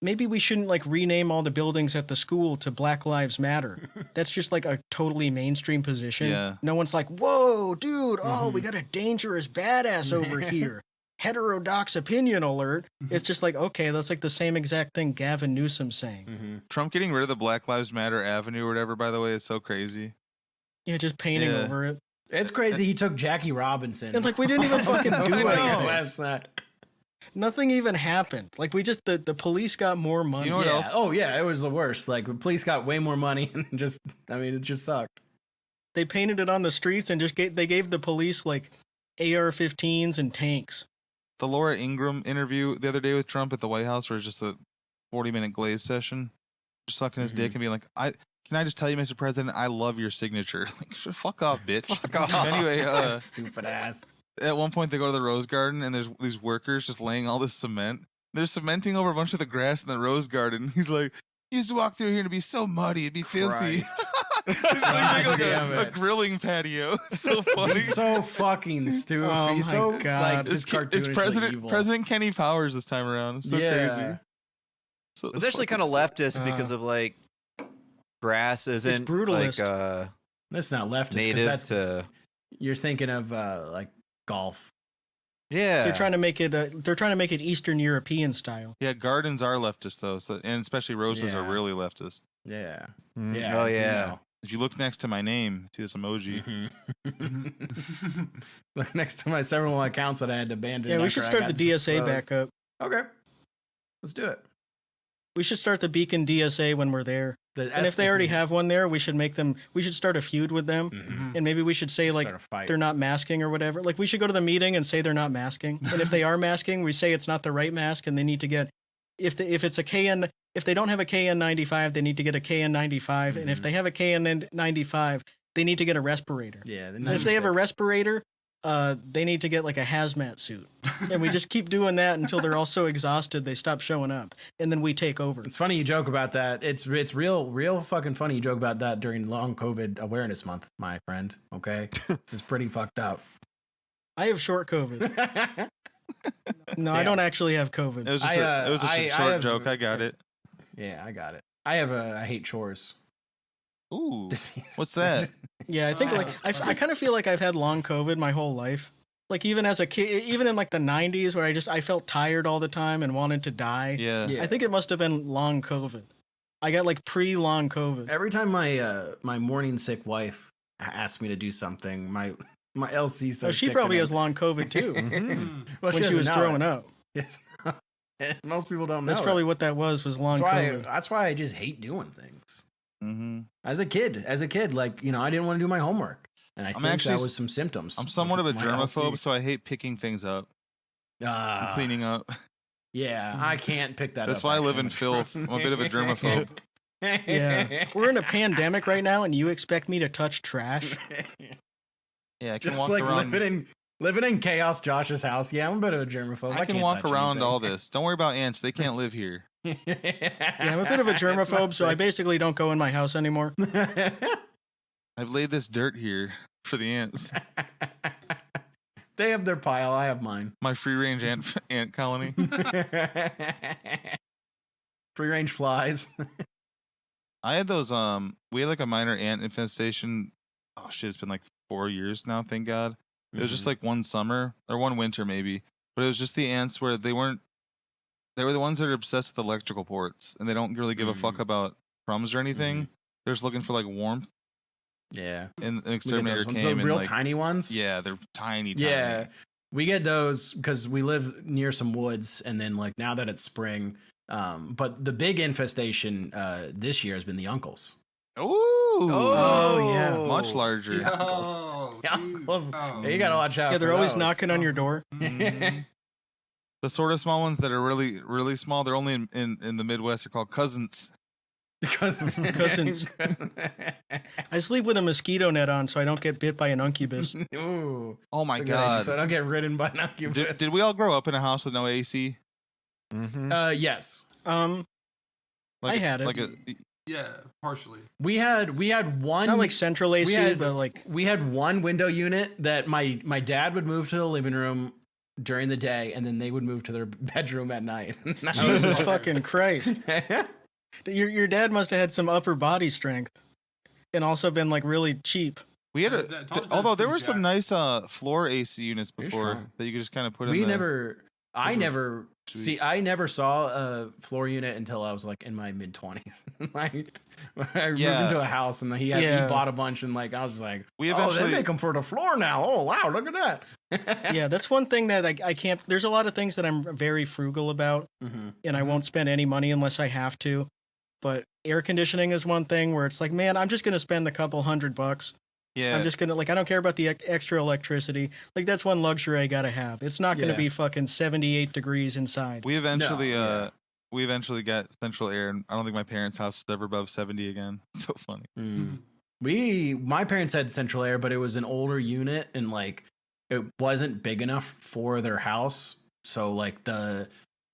Speaker 1: maybe we shouldn't like rename all the buildings at the school to Black Lives Matter. That's just like a totally mainstream position.
Speaker 3: Yeah.
Speaker 1: No one's like, whoa, dude, we got a dangerous badass over here. Heterodox opinion alert. It's just like, okay, that's like the same exact thing Gavin Newsom's saying.
Speaker 3: Trump getting rid of the Black Lives Matter Avenue or whatever, by the way, is so crazy.
Speaker 1: Yeah, just painting over it.
Speaker 2: It's crazy he took Jackie Robinson.
Speaker 1: And like we didn't even fucking do anything.
Speaker 2: No, that's not.
Speaker 1: Nothing even happened. Like we just the police got more money.
Speaker 3: You know what else?
Speaker 2: Oh yeah, it was the worst. Like the police got way more money and it just sucked.
Speaker 1: They painted it on the streets and they gave the police like AR-15s and tanks.
Speaker 3: The Laura Ingraham interview the other day with Trump at the White House, where it's just a 40-minute glaze session, just sucking his dick and being like, can I just tell you, Mr. President, I love your signature. Like, fuck off, bitch.
Speaker 4: Fuck off.
Speaker 3: Anyway,
Speaker 2: stupid ass.
Speaker 3: At one point, they go to the Rose Garden, and there's these workers just laying all this cement. They're cementing over a bunch of the grass in the Rose Garden. He's like, you used to walk through here and it'd be so muddy, it'd be filthy. It's like a grilling patio. It's so funny.
Speaker 2: He's so fucking stupid.
Speaker 1: Oh
Speaker 2: He's
Speaker 1: my
Speaker 2: so
Speaker 1: God.
Speaker 2: like just
Speaker 3: It's
Speaker 2: cartoonishly
Speaker 3: President Kenny Powers this time around. It's so crazy. So
Speaker 4: It's actually kind of leftist because of like grass isn't
Speaker 1: brutalist.
Speaker 4: like
Speaker 2: that's not leftist.
Speaker 4: native to.
Speaker 2: You're thinking of like golf.
Speaker 4: Yeah,
Speaker 1: They're trying to make it Eastern European style.
Speaker 3: Yeah, gardens are leftist though, and especially roses are really leftist.
Speaker 2: Yeah.
Speaker 4: Mm,
Speaker 2: Yeah.
Speaker 4: oh yeah.
Speaker 3: If you look next to my name, see this emoji.
Speaker 2: Look next to my several accounts that I had to abandon.
Speaker 1: Yeah, we should start the DSA back up.
Speaker 2: Okay, let's do it.
Speaker 1: We should start the Beacon DSA when we're there. And if they already have one there, we should start a feud with them. And maybe we should say, like, they're not masking or whatever. Like, we should go to the meeting and say they're not masking. And if they are masking, we say it's not the right mask and they need to get, if they don't have a KN95, they need to get a KN95. And if they have a KN95, they need to get a respirator.
Speaker 2: Yeah.
Speaker 1: And if they have a respirator, they need to get like a hazmat suit. And we just keep doing that until they're all so exhausted they stop showing up. And then we take over.
Speaker 2: It's funny you joke about that. It's real fucking funny you joke about that during Long COVID Awareness Month, my friend. Okay? This is pretty fucked up.
Speaker 1: I have short COVID. No, I don't actually have COVID.
Speaker 3: It was just a short joke. I got it.
Speaker 2: Yeah, I got it. I hate chores.
Speaker 3: Ooh, what's that?
Speaker 1: Yeah, I think like I kind of feel like I've had long COVID my whole life. Like even as a kid, even in like the 90s where I felt tired all the time and wanted to die.
Speaker 3: Yeah.
Speaker 1: I think it must have been long COVID. I got like pre-long COVID.
Speaker 2: Every time my morning sick wife asks me to do something, my LC starts.
Speaker 1: She probably has long COVID too.
Speaker 2: Well,
Speaker 1: when she was throwing up.
Speaker 2: Yes. Most people don't know.
Speaker 1: That's probably what that was long COVID.
Speaker 2: That's why I just hate doing things.
Speaker 3: Mm-hmm.
Speaker 2: As a kid, like, you know, I didn't want to do my homework. And I think that was some symptoms.
Speaker 3: I'm somewhat of a germaphobe, so I hate picking things up. And cleaning up.
Speaker 2: Yeah, I can't pick that up.
Speaker 3: That's why I live in filth. I'm a bit of a germaphobe.
Speaker 1: Yeah. We're in a pandemic right now, and you expect me to touch trash?
Speaker 3: Yeah, I can
Speaker 2: just
Speaker 3: walk
Speaker 2: like
Speaker 3: around.
Speaker 2: Living in chaos, Josh's house. Yeah, I'm a bit of a germaphobe.
Speaker 3: I can walk around all this. Don't worry about ants. They can't live here.
Speaker 1: Yeah, I'm a bit of a germaphobe, so I basically don't go in my house anymore.
Speaker 3: I've laid this dirt here for the ants.
Speaker 2: They have their pile. I have mine.
Speaker 3: My free-range ant colony.
Speaker 2: Free-range flies.
Speaker 3: I had those. We had like a minor ant infestation. Oh shit! It's been like 4 years now. Thank God. It was just like one summer or one winter maybe, but it was just the ants where they were the ones that are obsessed with electrical ports and they don't really give a fuck about crumbs or anything. They're just looking for like warmth.
Speaker 2: Yeah.
Speaker 3: And an exterminator came
Speaker 2: the
Speaker 3: and
Speaker 2: real
Speaker 3: like,
Speaker 2: tiny ones.
Speaker 3: Yeah, they're tiny.
Speaker 2: Yeah. We get those because we live near some woods, and then like now that it's spring, but the big infestation this year has been the uncles.
Speaker 1: Oh yeah,
Speaker 3: much larger.
Speaker 2: You gotta watch out.
Speaker 1: Yeah, they're always knocking on your door.
Speaker 3: The sort of small ones that are really, really small, they're only in the Midwest. They're called cousins.
Speaker 1: Cousins. I sleep with a mosquito net on so I don't get bit by an incubus.
Speaker 2: Ooh.
Speaker 3: Oh my God.
Speaker 2: So I don't get ridden by an incubus.
Speaker 3: Did we all grow up in a house with no AC?
Speaker 2: Yes.
Speaker 1: I had it.
Speaker 5: Yeah, partially.
Speaker 2: We had one.
Speaker 1: Not like central AC, but like
Speaker 2: we had one window unit that my dad would move to the living room during the day, and then they would move to their bedroom at night.
Speaker 1: Jesus fucking Christ! Your dad must have had some upper body strength, and also been like really cheap.
Speaker 3: We had although there were some nice floor AC units before that you could just kind of put in.
Speaker 2: I never saw a floor unit until I was like in my mid-20s. I moved into a house and he bought a bunch, and like I was just like, they make them for the floor now. Oh wow, look at that.
Speaker 1: Yeah, that's one thing that I can't. There's a lot of things that I'm very frugal about, and I won't spend any money unless I have to. But air conditioning is one thing where it's like, man, I'm just gonna spend a couple $100.
Speaker 3: Yeah.
Speaker 1: I'm just gonna I don't care about the extra electricity. Like that's one luxury I gotta have. It's not gonna be fucking 78 degrees inside.
Speaker 3: We eventually got central air, and I don't think my parents' house was ever above 70 again. It's so funny.
Speaker 2: My parents had central air, but it was an older unit, and like it wasn't big enough for their house. So like the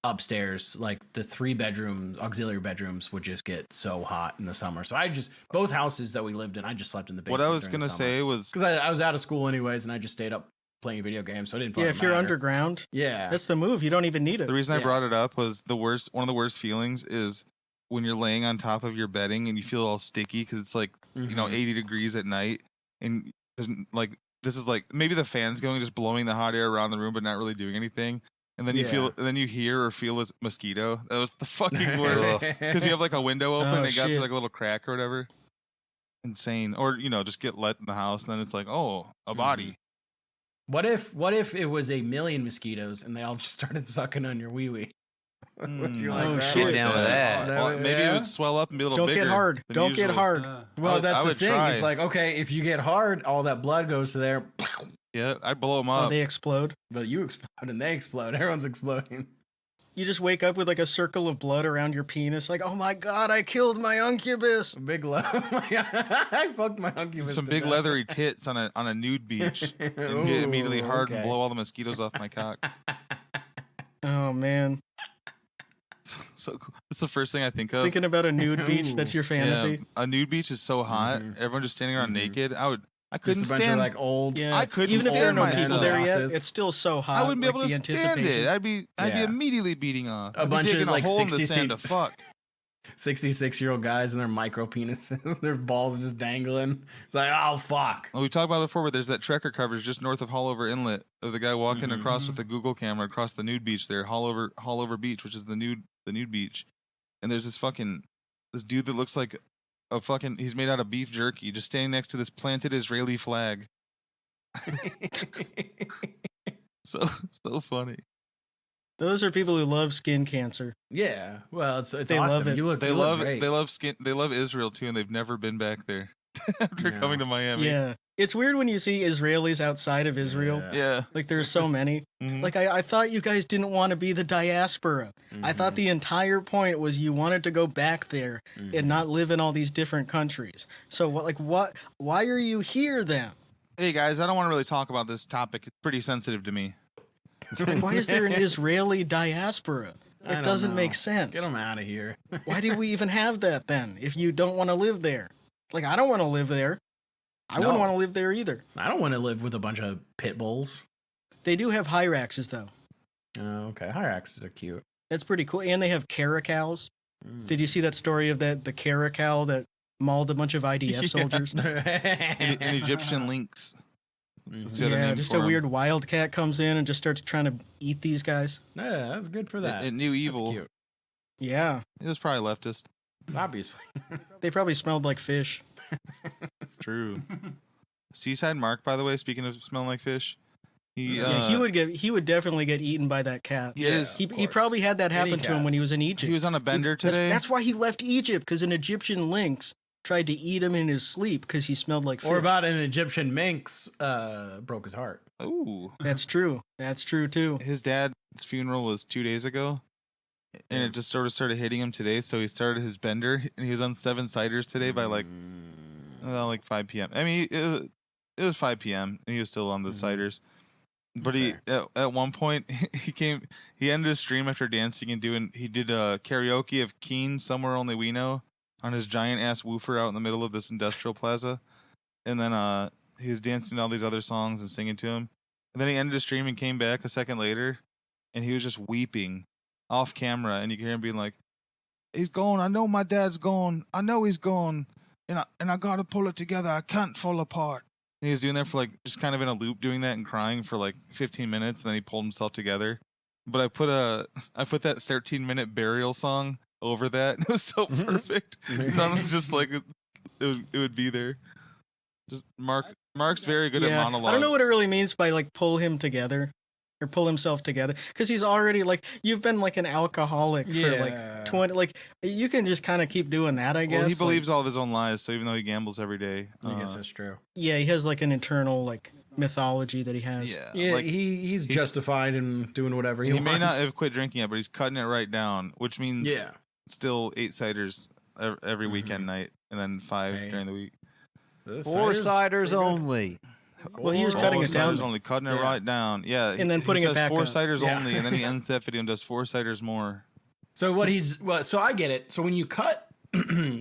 Speaker 2: upstairs, like the 3-bedroom auxiliary bedrooms would just get so hot in the summer. So both houses that we lived in, I just slept in the basement.
Speaker 3: What I was gonna say was
Speaker 2: because I was out of school anyways, and I just stayed up playing video games, so I didn't.
Speaker 1: If you're underground, that's the move. You don't even need it.
Speaker 3: The reason I brought it up was one of the worst feelings is when you're laying on top of your bedding and you feel all sticky because it's like 80 degrees at night, and like this is like maybe the fan's going, just blowing the hot air around the room, but not really doing anything. And then you hear or feel this mosquito. That was the fucking worst. Because you have like a window open and it got through like a little crack or whatever. insane. Or just get let in the house, and then it's like, oh, a body.
Speaker 2: What if it was 1 million mosquitoes and they all just started sucking on your wee wee? Would you like
Speaker 1: Oh,
Speaker 2: that?
Speaker 1: shit.
Speaker 4: Down with that.
Speaker 3: Well, maybe it would swell up and be a little
Speaker 1: Don't
Speaker 3: bigger.
Speaker 1: get hard.
Speaker 3: than
Speaker 1: Don't get
Speaker 3: usual.
Speaker 1: hard.
Speaker 2: Well,
Speaker 3: I
Speaker 2: that's the
Speaker 3: would
Speaker 2: thing.
Speaker 3: try.
Speaker 2: It's like, okay, if you get hard, all that blood goes to there,
Speaker 3: Yeah, I'd blow them
Speaker 1: Oh,
Speaker 3: up.
Speaker 1: they explode.
Speaker 2: but you explode and they explode. Everyone's exploding.
Speaker 1: You just wake up with like a circle of blood around your penis, like, oh my god, I killed my incubus.
Speaker 2: Big love. I fucked my incubus.
Speaker 3: Some
Speaker 2: to
Speaker 3: big
Speaker 2: death.
Speaker 3: leathery tits on a nude beach, and get immediately
Speaker 2: Ooh,
Speaker 3: hard and
Speaker 2: okay.
Speaker 3: blow all the mosquitoes off my cock.
Speaker 1: Oh man,
Speaker 3: So cool. That's the first thing I think of.
Speaker 1: thinking about a nude beach. That's your fantasy.
Speaker 3: Yeah, a nude beach is so hot.
Speaker 2: Mhm.
Speaker 3: Everyone just standing around
Speaker 2: Mhm.
Speaker 3: naked. I
Speaker 2: Just
Speaker 3: couldn't
Speaker 2: a bunch
Speaker 3: stand.
Speaker 2: of like old.
Speaker 1: Yeah,
Speaker 3: I couldn't
Speaker 1: even if there are no
Speaker 3: stand
Speaker 1: people
Speaker 3: myself.
Speaker 1: there yet,
Speaker 2: Glasses.
Speaker 1: it's still so hot.
Speaker 3: I wouldn't be
Speaker 1: like,
Speaker 3: able
Speaker 1: the
Speaker 3: to stand
Speaker 1: anticipation.
Speaker 3: it. I'd be
Speaker 2: Yeah.
Speaker 3: immediately beating off.
Speaker 2: A
Speaker 3: I'd be
Speaker 2: bunch of,
Speaker 3: digging
Speaker 2: like,
Speaker 3: a hole in the
Speaker 2: 60
Speaker 3: sand to fuck.
Speaker 2: 66-year-old guys and their micro penises, their balls just dangling. It's like, oh fuck.
Speaker 3: Well, we talked about it before, but there's that trekker coverage just north of Hallover Inlet of the guy walking
Speaker 2: Mhm.
Speaker 3: across with the Google camera across the nude beach there, Hallover Beach, which is the nude beach. And there's this dude that looks like he's made out of beef jerky, just standing next to this planted Israeli flag. So funny.
Speaker 1: Those are people who love skin cancer.
Speaker 2: Yeah. Well, it's
Speaker 1: They love
Speaker 2: awesome.
Speaker 1: it.
Speaker 2: You look.
Speaker 3: They
Speaker 2: you look
Speaker 3: love
Speaker 2: great.
Speaker 3: they love Israel too, and they've never been back there after
Speaker 2: Yeah.
Speaker 3: coming to Miami.
Speaker 1: Yeah, it's weird when you see Israelis outside of Israel.
Speaker 2: Yeah.
Speaker 3: Yeah.
Speaker 1: Like there's so many.
Speaker 3: Mhm.
Speaker 1: Like I thought you guys didn't want to be the diaspora. I thought
Speaker 2: Mhm.
Speaker 1: the entire point was you wanted to go back there
Speaker 2: Mhm.
Speaker 1: and not live in all these different countries. So what? Why are you here then?
Speaker 3: Hey guys, I don't want to really talk about this topic. It's pretty sensitive to me.
Speaker 1: Like, why is there an Israeli diaspora?
Speaker 2: I
Speaker 1: It
Speaker 2: don't
Speaker 1: doesn't
Speaker 2: know.
Speaker 1: make sense.
Speaker 2: Get them out of here.
Speaker 1: Why do we even have that then? If you don't want to live there, like I don't want to live there. I
Speaker 2: No.
Speaker 1: wouldn't want to live there either.
Speaker 2: I don't want to live with a bunch of pit bulls.
Speaker 1: They do have Hyraxes though.
Speaker 2: Oh, okay. Hyraxes are cute.
Speaker 1: That's pretty cool. And they have caracals.
Speaker 2: Mm.
Speaker 1: Did you see that story of the caracal that mauled a bunch of IDF
Speaker 3: Yeah.
Speaker 1: soldiers?
Speaker 3: An Egyptian lynx. That's the other
Speaker 1: Yeah,
Speaker 3: name
Speaker 1: just
Speaker 3: for
Speaker 1: a
Speaker 3: 'em.
Speaker 1: weird wildcat comes in and just starts trying to eat these guys.
Speaker 2: Yeah, that's good for that.
Speaker 3: It knew
Speaker 2: That's
Speaker 3: evil.
Speaker 2: cute.
Speaker 1: Yeah,
Speaker 3: It was probably leftist.
Speaker 2: Obviously.
Speaker 1: they probably smelled like fish.
Speaker 3: True. Seaside Mark, by the way, speaking of smelling like fish,
Speaker 1: Yeah, he would definitely get eaten by that cat.
Speaker 3: He is.
Speaker 1: He
Speaker 2: Of
Speaker 1: he
Speaker 2: course.
Speaker 1: probably had that
Speaker 2: Any
Speaker 1: happen to him when he
Speaker 2: cats.
Speaker 1: was in Egypt.
Speaker 3: He was on a bender
Speaker 1: That's-
Speaker 3: today.
Speaker 1: That's why he left Egypt, because an Egyptian lynx tried to eat him in his sleep because he smelled like fish.
Speaker 2: Or about an Egyptian minx broke his heart.
Speaker 3: Ooh.
Speaker 1: That's true. That's true too.
Speaker 3: His dad's funeral was 2 days ago, and it just sort of started hitting him today. So he started his bender, and he was on 7 ciders today by like 5 p.m. I mean, it was 5 p.m. and he was still on the ciders. But he at one point he ended his stream after dancing and he did a karaoke of Keen Somewhere Only We Know on his giant ass woofer out in the middle of this industrial plaza, and then he was dancing to all these other songs and singing to him. And then he ended his stream and came back a second later, and he was just weeping off camera, and you can hear him being like, "He's gone. I know my dad's gone. I know he's gone, and I gotta pull it together. I can't fall apart." And he was doing that for like just kind of in a loop, doing that and crying for like 15 minutes, and then he pulled himself together. But I put that 13-minute burial song over that. It was so perfect. It sounded just like it would be there. Just Mark's very good at monologues.
Speaker 1: I don't know what it really means by like pull him together or pull himself together, because he's already like, you've been like an alcoholic for like 20, like you can just kind of keep doing that, I guess.
Speaker 3: Well, he believes all of his own lies, so even though he gambles every day,
Speaker 2: I guess that's true.
Speaker 1: Yeah, he has like an internal like mythology that he has.
Speaker 3: yeah,
Speaker 2: Yeah,
Speaker 3: like,
Speaker 2: he's justified in doing whatever he
Speaker 3: he
Speaker 2: wants.
Speaker 3: may not have quit drinking yet, but he's cutting it right down, which means
Speaker 2: Yeah.
Speaker 3: still 8 ciders every weekend night, and then 5
Speaker 2: Okay.
Speaker 3: during the week.
Speaker 2: The
Speaker 4: 4
Speaker 2: cider's
Speaker 4: ciders
Speaker 2: pretty good.
Speaker 4: only.
Speaker 1: Well, he was
Speaker 3: Oh,
Speaker 1: cutting it down.
Speaker 3: ciders only, cutting it
Speaker 2: Yeah.
Speaker 3: right down. Yeah,
Speaker 1: And then putting
Speaker 3: he
Speaker 1: it
Speaker 3: says
Speaker 1: back
Speaker 3: 4
Speaker 1: up.
Speaker 3: ciders
Speaker 2: Yeah.
Speaker 3: only, and then he ends that video and does 4 ciders more.
Speaker 2: So so I get it. So when you cut,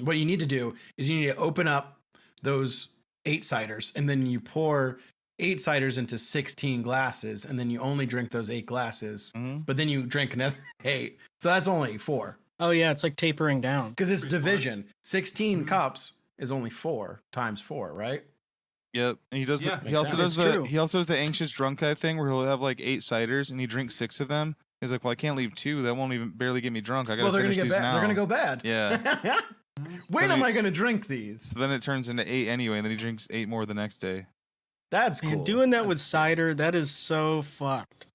Speaker 2: what you need to do is you need to open up those 8 ciders, and then you pour 8 ciders into 16 glasses, and then you only drink those 8 glasses,
Speaker 3: Mhm.
Speaker 2: but then you drink another 8. So that's only 4
Speaker 1: Oh yeah, it's like tapering down.
Speaker 2: because it's
Speaker 5: Pretty smart.
Speaker 2: division. 16 cups is only 4 times 4, right?
Speaker 3: Yep, and he does.
Speaker 5: Yeah.
Speaker 3: He also
Speaker 1: Makes
Speaker 3: does
Speaker 1: sense. It's true.
Speaker 3: he also does the anxious drunk guy thing where he'll have like 8 ciders and he drinks 6 of them. He's like, "Well, I can't leave 2. That won't even barely get me drunk. I gotta
Speaker 2: Well, they're gonna
Speaker 3: finish
Speaker 2: get
Speaker 3: these
Speaker 2: bad.
Speaker 3: now."
Speaker 2: They're gonna go bad.
Speaker 3: Yeah.
Speaker 2: When
Speaker 3: Then
Speaker 2: am
Speaker 3: he-
Speaker 2: I going to drink these?
Speaker 3: So then it turns into 8 anyway, and then he drinks 8 more the next day.
Speaker 2: That's cool.
Speaker 1: Man, doing that with
Speaker 2: That's-
Speaker 1: cider, that is so fucked.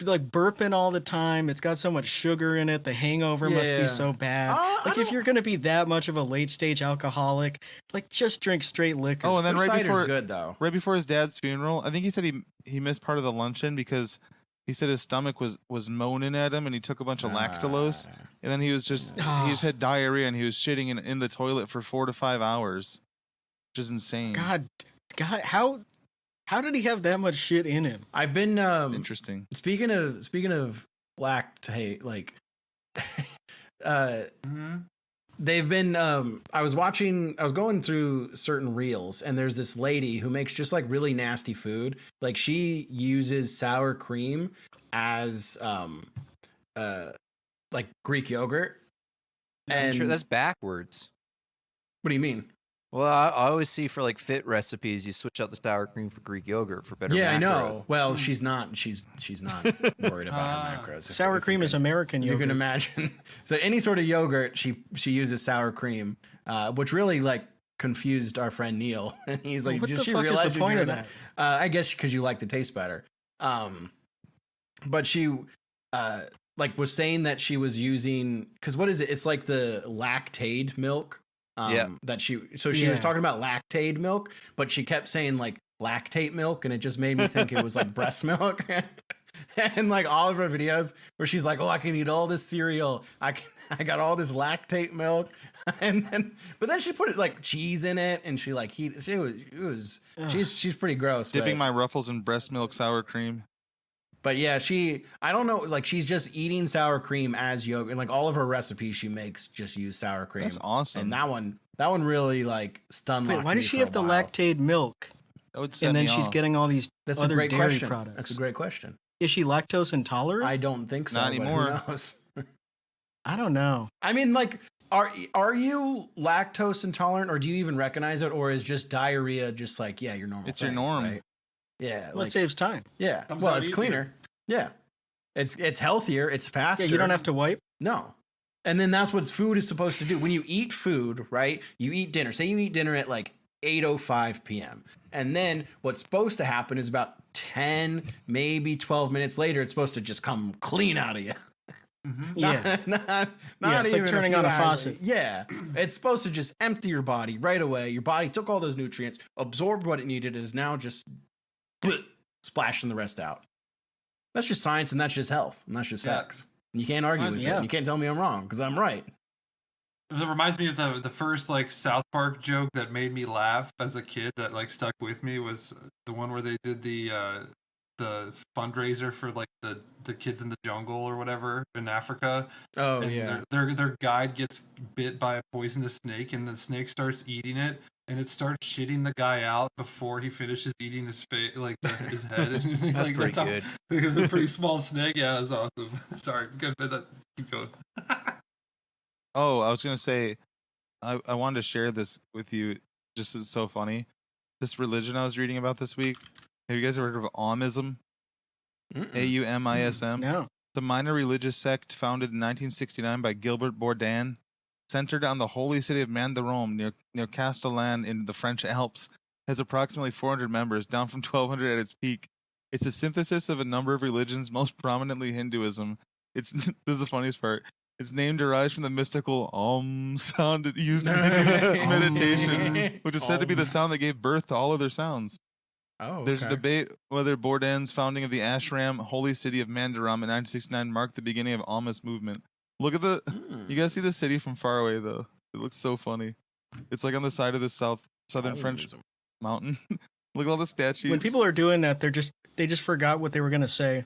Speaker 1: Like burping all the time. It's got so much sugar in it. The hangover must
Speaker 2: Yeah.
Speaker 1: be so bad.
Speaker 2: I
Speaker 1: Like if
Speaker 2: don't-
Speaker 1: you're gonna be that much of a late stage alcoholic, like just drink straight liquor.
Speaker 3: Oh, and then
Speaker 2: Their
Speaker 3: right
Speaker 2: cider's
Speaker 3: before
Speaker 2: good though.
Speaker 3: right before his dad's funeral, I think he said he missed part of the luncheon because he said his stomach was moaning at him, and he took a bunch of lactulose, and then he just had diarrhea, and he was shitting in the toilet for 4 to 5 hours, which is insane.
Speaker 1: God, how did he have that much shit in him?
Speaker 2: I've been
Speaker 3: Interesting.
Speaker 2: speaking of lactate, like they've been I was going through certain reels, and there's this lady who makes just like really nasty food. Like she uses sour cream as like Greek yogurt. And
Speaker 4: Sure, that's backwards.
Speaker 2: what do you mean?
Speaker 4: Well, I always see for like fit recipes, you switch out the sour cream for Greek yogurt for better.
Speaker 2: Yeah, I
Speaker 4: macro.
Speaker 2: know. Well, she's not worried about her macros.
Speaker 1: Sour
Speaker 2: If
Speaker 1: cream
Speaker 2: you
Speaker 1: is
Speaker 2: can-
Speaker 1: American
Speaker 2: You
Speaker 1: yogurt.
Speaker 2: can imagine. So any sort of yogurt, she uses sour cream, which really like confused our friend Neil. And he's like,
Speaker 1: What
Speaker 2: "Did
Speaker 1: the
Speaker 2: she
Speaker 1: fuck is
Speaker 2: realize
Speaker 1: the
Speaker 2: you're
Speaker 1: point of
Speaker 2: doing that?" I guess because you like the taste better. But she like was saying that she was using, because what is it? It's like the lactate milk.
Speaker 4: Yeah.
Speaker 2: That she was
Speaker 1: Yeah.
Speaker 2: talking about lactate milk, but she kept saying like lactate milk, and it just made me think it was like breast milk. And like all of her videos where she's like, "Oh, I can eat all this cereal. I got all this lactate milk," but then she put like cheese in it, and she like she's pretty gross.
Speaker 3: Dipping
Speaker 2: but,
Speaker 3: my Ruffles in breast milk sour cream.
Speaker 2: but yeah, I don't know, like she's just eating sour cream as yogurt, and like all of her recipes she makes just use sour cream.
Speaker 3: That's awesome.
Speaker 2: And that one really like stunned.
Speaker 1: Wait, why does she have the lactate milk?
Speaker 3: That would set
Speaker 1: And then
Speaker 3: me
Speaker 1: she's
Speaker 3: off.
Speaker 1: getting all these
Speaker 2: That's
Speaker 1: other
Speaker 2: a great
Speaker 1: dairy
Speaker 2: question.
Speaker 1: products.
Speaker 2: That's a great question.
Speaker 1: Is she lactose intolerant?
Speaker 2: I don't think so.
Speaker 3: Not
Speaker 2: but
Speaker 3: anymore.
Speaker 2: Who knows?
Speaker 1: I don't know.
Speaker 2: I mean, like, are you lactose intolerant, or do you even recognize it, or is just diarrhea just like, yeah, your normal?
Speaker 3: It's your
Speaker 2: thing,
Speaker 3: norm.
Speaker 2: right? Yeah,
Speaker 1: Well,
Speaker 2: like,
Speaker 1: it saves time.
Speaker 2: yeah.
Speaker 5: Comes
Speaker 2: Well,
Speaker 5: out
Speaker 2: it's
Speaker 5: easier.
Speaker 2: cleaner. Yeah, it's healthier. It's faster.
Speaker 1: Yeah, you don't have to wipe.
Speaker 2: No. And then that's what food is supposed to do. When you eat food, right? You eat dinner. Say you eat dinner at like 8:05 p.m. And then what's supposed to happen is about 10, maybe 12 minutes later, it's supposed to just come clean out of you.
Speaker 1: Yeah.
Speaker 2: not
Speaker 1: Yeah, it's like
Speaker 2: even
Speaker 1: turning
Speaker 2: few
Speaker 1: on a
Speaker 2: hours
Speaker 1: faucet.
Speaker 2: later. Yeah. It's supposed to just empty your body right away. Your body took all those nutrients, absorbed what it needed, and is now just splashing the rest out. That's just science, and that's just health, and that's just
Speaker 5: Yeah.
Speaker 2: facts. You can't argue with
Speaker 1: Yeah.
Speaker 2: it. You can't tell me I'm wrong, because I'm right.
Speaker 5: That reminds me of the first like South Park joke that made me laugh as a kid that like stuck with me was the one where they did the fundraiser for like the kids in the jungle or whatever in Africa.
Speaker 2: Oh,
Speaker 5: And their guide gets bit by a poisonous snake, and the snake starts eating it, and it starts shitting the guy out before he finishes eating his face, like his head.
Speaker 4: That's
Speaker 5: Like,
Speaker 4: pretty
Speaker 5: how-
Speaker 4: good.
Speaker 5: The pretty small snake. Yeah, that's awesome. Sorry, good. Keep going.
Speaker 3: Oh, I was gonna say, I wanted to share this with you. Just it's so funny. This religion I was reading about this week. Have you guys ever heard of Aumism? AUMISM.
Speaker 1: No.
Speaker 3: The minor religious sect founded in 1969 by Gilbert Bourdin, centered on the holy city of Mandarome near Castellan in the French Alps, has approximately 400 members, down from 1,200 at its peak. It's a synthesis of a number of religions, most prominently Hinduism. This is the funniest part. Its name derives from the mystical sound it used in Hindu meditation, which is said to be the sound that gave birth to all other sounds.
Speaker 2: Oh,
Speaker 3: There's a debate whether Bourdin's founding of the ashram, holy city of Mandaram in 1969 marked the beginning of Almist movement. Look at you guys see the city from far away though. It looks so funny. It's like on the side of the southern French mountain. Look at all the statues.
Speaker 1: When people are doing that, they just forgot what they were gonna say.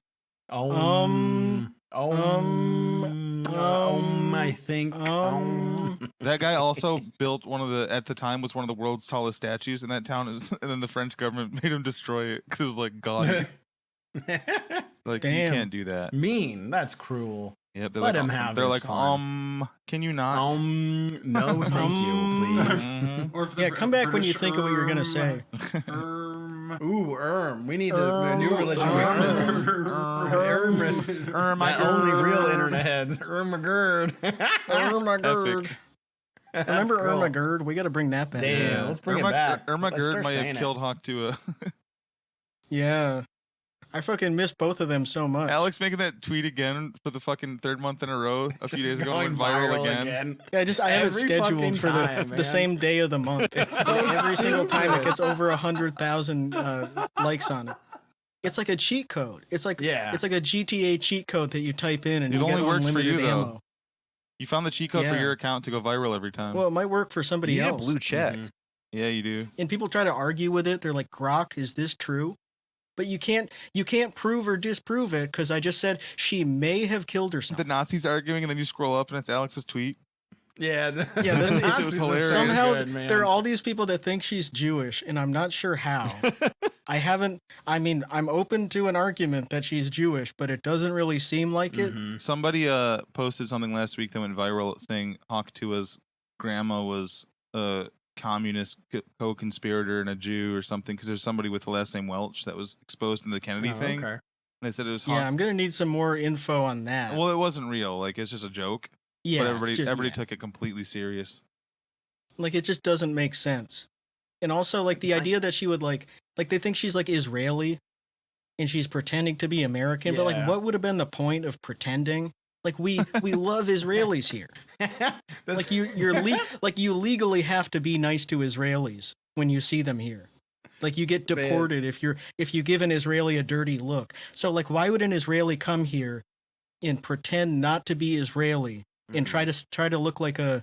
Speaker 2: I think.
Speaker 3: That guy also built at the time was one of the world's tallest statues in that town, and then the French government made him destroy it because it was like gaudy. Like
Speaker 1: Damn.
Speaker 3: you can't do that.
Speaker 2: Mean. That's cruel.
Speaker 3: Yep, they're
Speaker 2: Let
Speaker 3: like,
Speaker 2: him have
Speaker 3: they're
Speaker 2: his
Speaker 3: like,
Speaker 2: fun.
Speaker 3: can you not?
Speaker 2: No, thank you, please.
Speaker 3: Mhm.
Speaker 5: Or if the
Speaker 1: Yeah, come back when you
Speaker 5: British
Speaker 1: think of what you're gonna say.
Speaker 2: Ooh, We need a new religion.
Speaker 3: Ermis.
Speaker 2: Ermists.
Speaker 3: My
Speaker 2: My only real internet heads. Ermagerd.
Speaker 1: Oh my god.
Speaker 3: Epic.
Speaker 1: Remember
Speaker 2: cool.
Speaker 1: Irma Gerd? We got to bring that back.
Speaker 2: Damn, let's bring it back.
Speaker 3: Irma
Speaker 2: Let's
Speaker 3: Gerd
Speaker 2: start
Speaker 3: might
Speaker 2: saying
Speaker 3: have
Speaker 2: it.
Speaker 3: killed Hawk Tua.
Speaker 1: Yeah. I fucking miss both of them so much.
Speaker 3: Alex making that tweet again for the fucking third month in a row a few days ago and went viral again.
Speaker 1: Yeah, I have it
Speaker 2: Every
Speaker 1: scheduled
Speaker 2: fucking
Speaker 1: for
Speaker 2: time,
Speaker 1: the
Speaker 2: man.
Speaker 1: same day of the month.
Speaker 2: It's so
Speaker 1: Every single time it
Speaker 2: stupid.
Speaker 1: gets over 100,000 likes on it. It's like a cheat code. It's like
Speaker 2: Yeah.
Speaker 1: it's like a GTA cheat code that you type in and
Speaker 3: It
Speaker 1: you
Speaker 3: only
Speaker 1: get
Speaker 3: works for
Speaker 1: unlimited
Speaker 3: you, though.
Speaker 1: ammo.
Speaker 3: You found the cheat code for
Speaker 1: Yeah.
Speaker 3: your account to go viral every time.
Speaker 1: Well, it might work for somebody
Speaker 4: You need a
Speaker 1: else.
Speaker 4: blue check.
Speaker 2: Mhm.
Speaker 3: Yeah, you do.
Speaker 1: And people try to argue with it. They're like, "Grok, is this true?" But you can't prove or disprove it because I just said she may have killed herself.
Speaker 3: The Nazis arguing, and then you scroll up and it's Alex's tweet.
Speaker 2: Yeah,
Speaker 1: Yeah, that's-
Speaker 3: it was
Speaker 2: Nazis are so
Speaker 3: hilarious.
Speaker 1: Somehow
Speaker 2: good, man.
Speaker 1: there are all these people that think she's Jewish, and I'm not sure how. I'm open to an argument that she's Jewish, but it doesn't really seem like it.
Speaker 2: Mhm.
Speaker 3: Somebody posted something last week that went viral saying Hawk Tua's grandma was a communist co-conspirator and a Jew or something because there's somebody with the last name Welch that was exposed in the Kennedy
Speaker 2: Oh,
Speaker 3: thing.
Speaker 2: okay.
Speaker 3: And they said it was Hawk.
Speaker 1: Yeah, I'm gonna need some more info on that.
Speaker 3: Well, it wasn't real. Like it's just a joke.
Speaker 1: yeah,
Speaker 3: But
Speaker 1: it's just-
Speaker 3: everybody
Speaker 1: yeah.
Speaker 3: took it completely serious.
Speaker 1: Like it just doesn't make sense. And also like the idea that she would like they think she's like Israeli and she's pretending to be American, but like
Speaker 2: Yeah.
Speaker 1: what would have been the point of pretending? Like we love Israelis here.
Speaker 2: That's-
Speaker 1: Like you legally have to be nice to Israelis when you see them here. Like you get
Speaker 2: Man.
Speaker 1: deported if you give an Israeli a dirty look. So like why would an Israeli come here and pretend not to be Israeli and try to look like a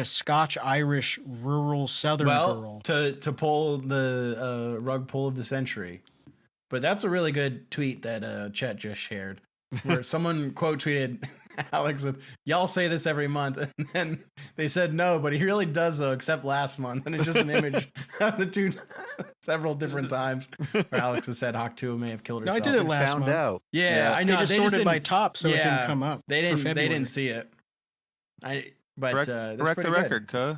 Speaker 1: Scotch Irish rural southern girl?
Speaker 2: to pull the rug pull of the century. But that's a really good tweet that Chet just shared, where someone quote tweeted Alex with, "Y'all say this every month," and then they said no, but he really does though, except last month, and it's just an image of the two several different times where Alex has said Hawk Tua may have killed
Speaker 1: No, I
Speaker 2: herself.
Speaker 1: did it last
Speaker 4: Found
Speaker 1: month.
Speaker 4: out.
Speaker 2: Yeah, I know.
Speaker 1: They just sorted by
Speaker 2: didn't-
Speaker 1: top, so it
Speaker 2: yeah,
Speaker 1: didn't come up.
Speaker 2: They
Speaker 1: for
Speaker 2: didn't. They
Speaker 1: February.
Speaker 2: didn't see it. But
Speaker 3: Correct,
Speaker 2: that's
Speaker 3: correct
Speaker 2: pretty
Speaker 3: the
Speaker 2: good.
Speaker 3: record, cuh.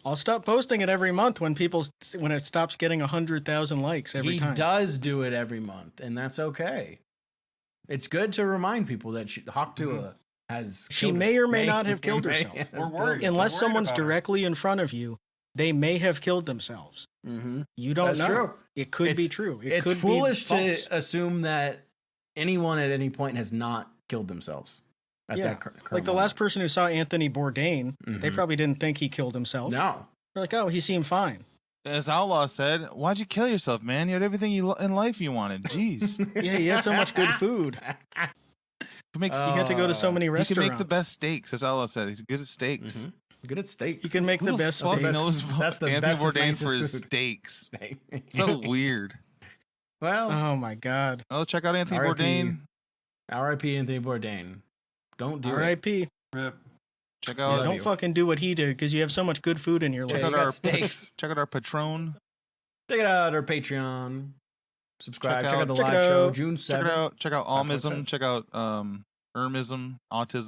Speaker 1: I'll stop posting it every month when it stops getting 100,000 likes every
Speaker 2: He
Speaker 1: time.
Speaker 2: does do it every month, and that's okay. It's good to remind people that Hawk Tua has.
Speaker 1: She
Speaker 2: killed
Speaker 1: may or may
Speaker 2: may-
Speaker 1: not have killed
Speaker 2: may
Speaker 1: herself.
Speaker 2: have
Speaker 5: We're
Speaker 2: killed
Speaker 5: worried.
Speaker 2: herself.
Speaker 1: Unless
Speaker 5: worried
Speaker 1: someone's
Speaker 5: about her.
Speaker 1: directly in front of you, they may have killed themselves.
Speaker 2: Mm-hmm.
Speaker 1: You don't
Speaker 2: That's
Speaker 1: know.
Speaker 2: true.
Speaker 1: It could be
Speaker 2: It's-
Speaker 1: true. It
Speaker 2: It's
Speaker 1: could
Speaker 2: foolish
Speaker 1: be
Speaker 2: to
Speaker 1: false.
Speaker 2: assume that anyone at any point has not killed themselves. At
Speaker 1: Yeah,
Speaker 2: that current
Speaker 1: Like the last person who saw Anthony Bourdain, they
Speaker 2: Mhm.
Speaker 1: probably didn't think he killed himself.
Speaker 2: No.
Speaker 1: They're like, oh, he seemed fine.
Speaker 3: As Outlaw said, "Why'd you kill yourself, man? You had everything in life you wanted. Jeez,
Speaker 1: Yeah, he had so much good food.
Speaker 3: he makes
Speaker 1: He had to go to so many
Speaker 3: he can
Speaker 1: restaurants.
Speaker 3: make the best steaks." As Outlaw said, he's good at steaks.
Speaker 2: Mhm. Good at steaks.
Speaker 1: He can make
Speaker 3: Who
Speaker 1: the best
Speaker 3: fuck
Speaker 1: steaks.
Speaker 3: knows
Speaker 2: That's the
Speaker 3: Anthony
Speaker 2: bestest,
Speaker 3: Bourdain
Speaker 2: nicest
Speaker 3: for his
Speaker 2: food.
Speaker 3: steaks. So weird.
Speaker 2: Well,
Speaker 1: Oh my God.
Speaker 3: Oh, check out Anthony
Speaker 2: R.I.P.
Speaker 3: Bourdain.
Speaker 2: R.I.P. Anthony Bourdain. Don't do it.
Speaker 1: R.I.P.
Speaker 5: Rip.
Speaker 3: Check
Speaker 1: Yeah,
Speaker 3: out
Speaker 2: love
Speaker 1: don't
Speaker 2: you.
Speaker 1: fucking do what he did because you have so much good food in your
Speaker 2: Yeah,
Speaker 1: life.
Speaker 3: check
Speaker 2: you
Speaker 3: out
Speaker 2: got
Speaker 3: our
Speaker 2: steaks.
Speaker 3: check out our Patron.
Speaker 2: Check it out, our Patreon. Subscribe.
Speaker 3: Check
Speaker 2: Check out
Speaker 3: out-
Speaker 2: the
Speaker 1: check it
Speaker 2: live show
Speaker 1: out.
Speaker 2: June 7th.
Speaker 3: Check out Almism.
Speaker 2: 5.5.
Speaker 3: Check out Ermism, autism.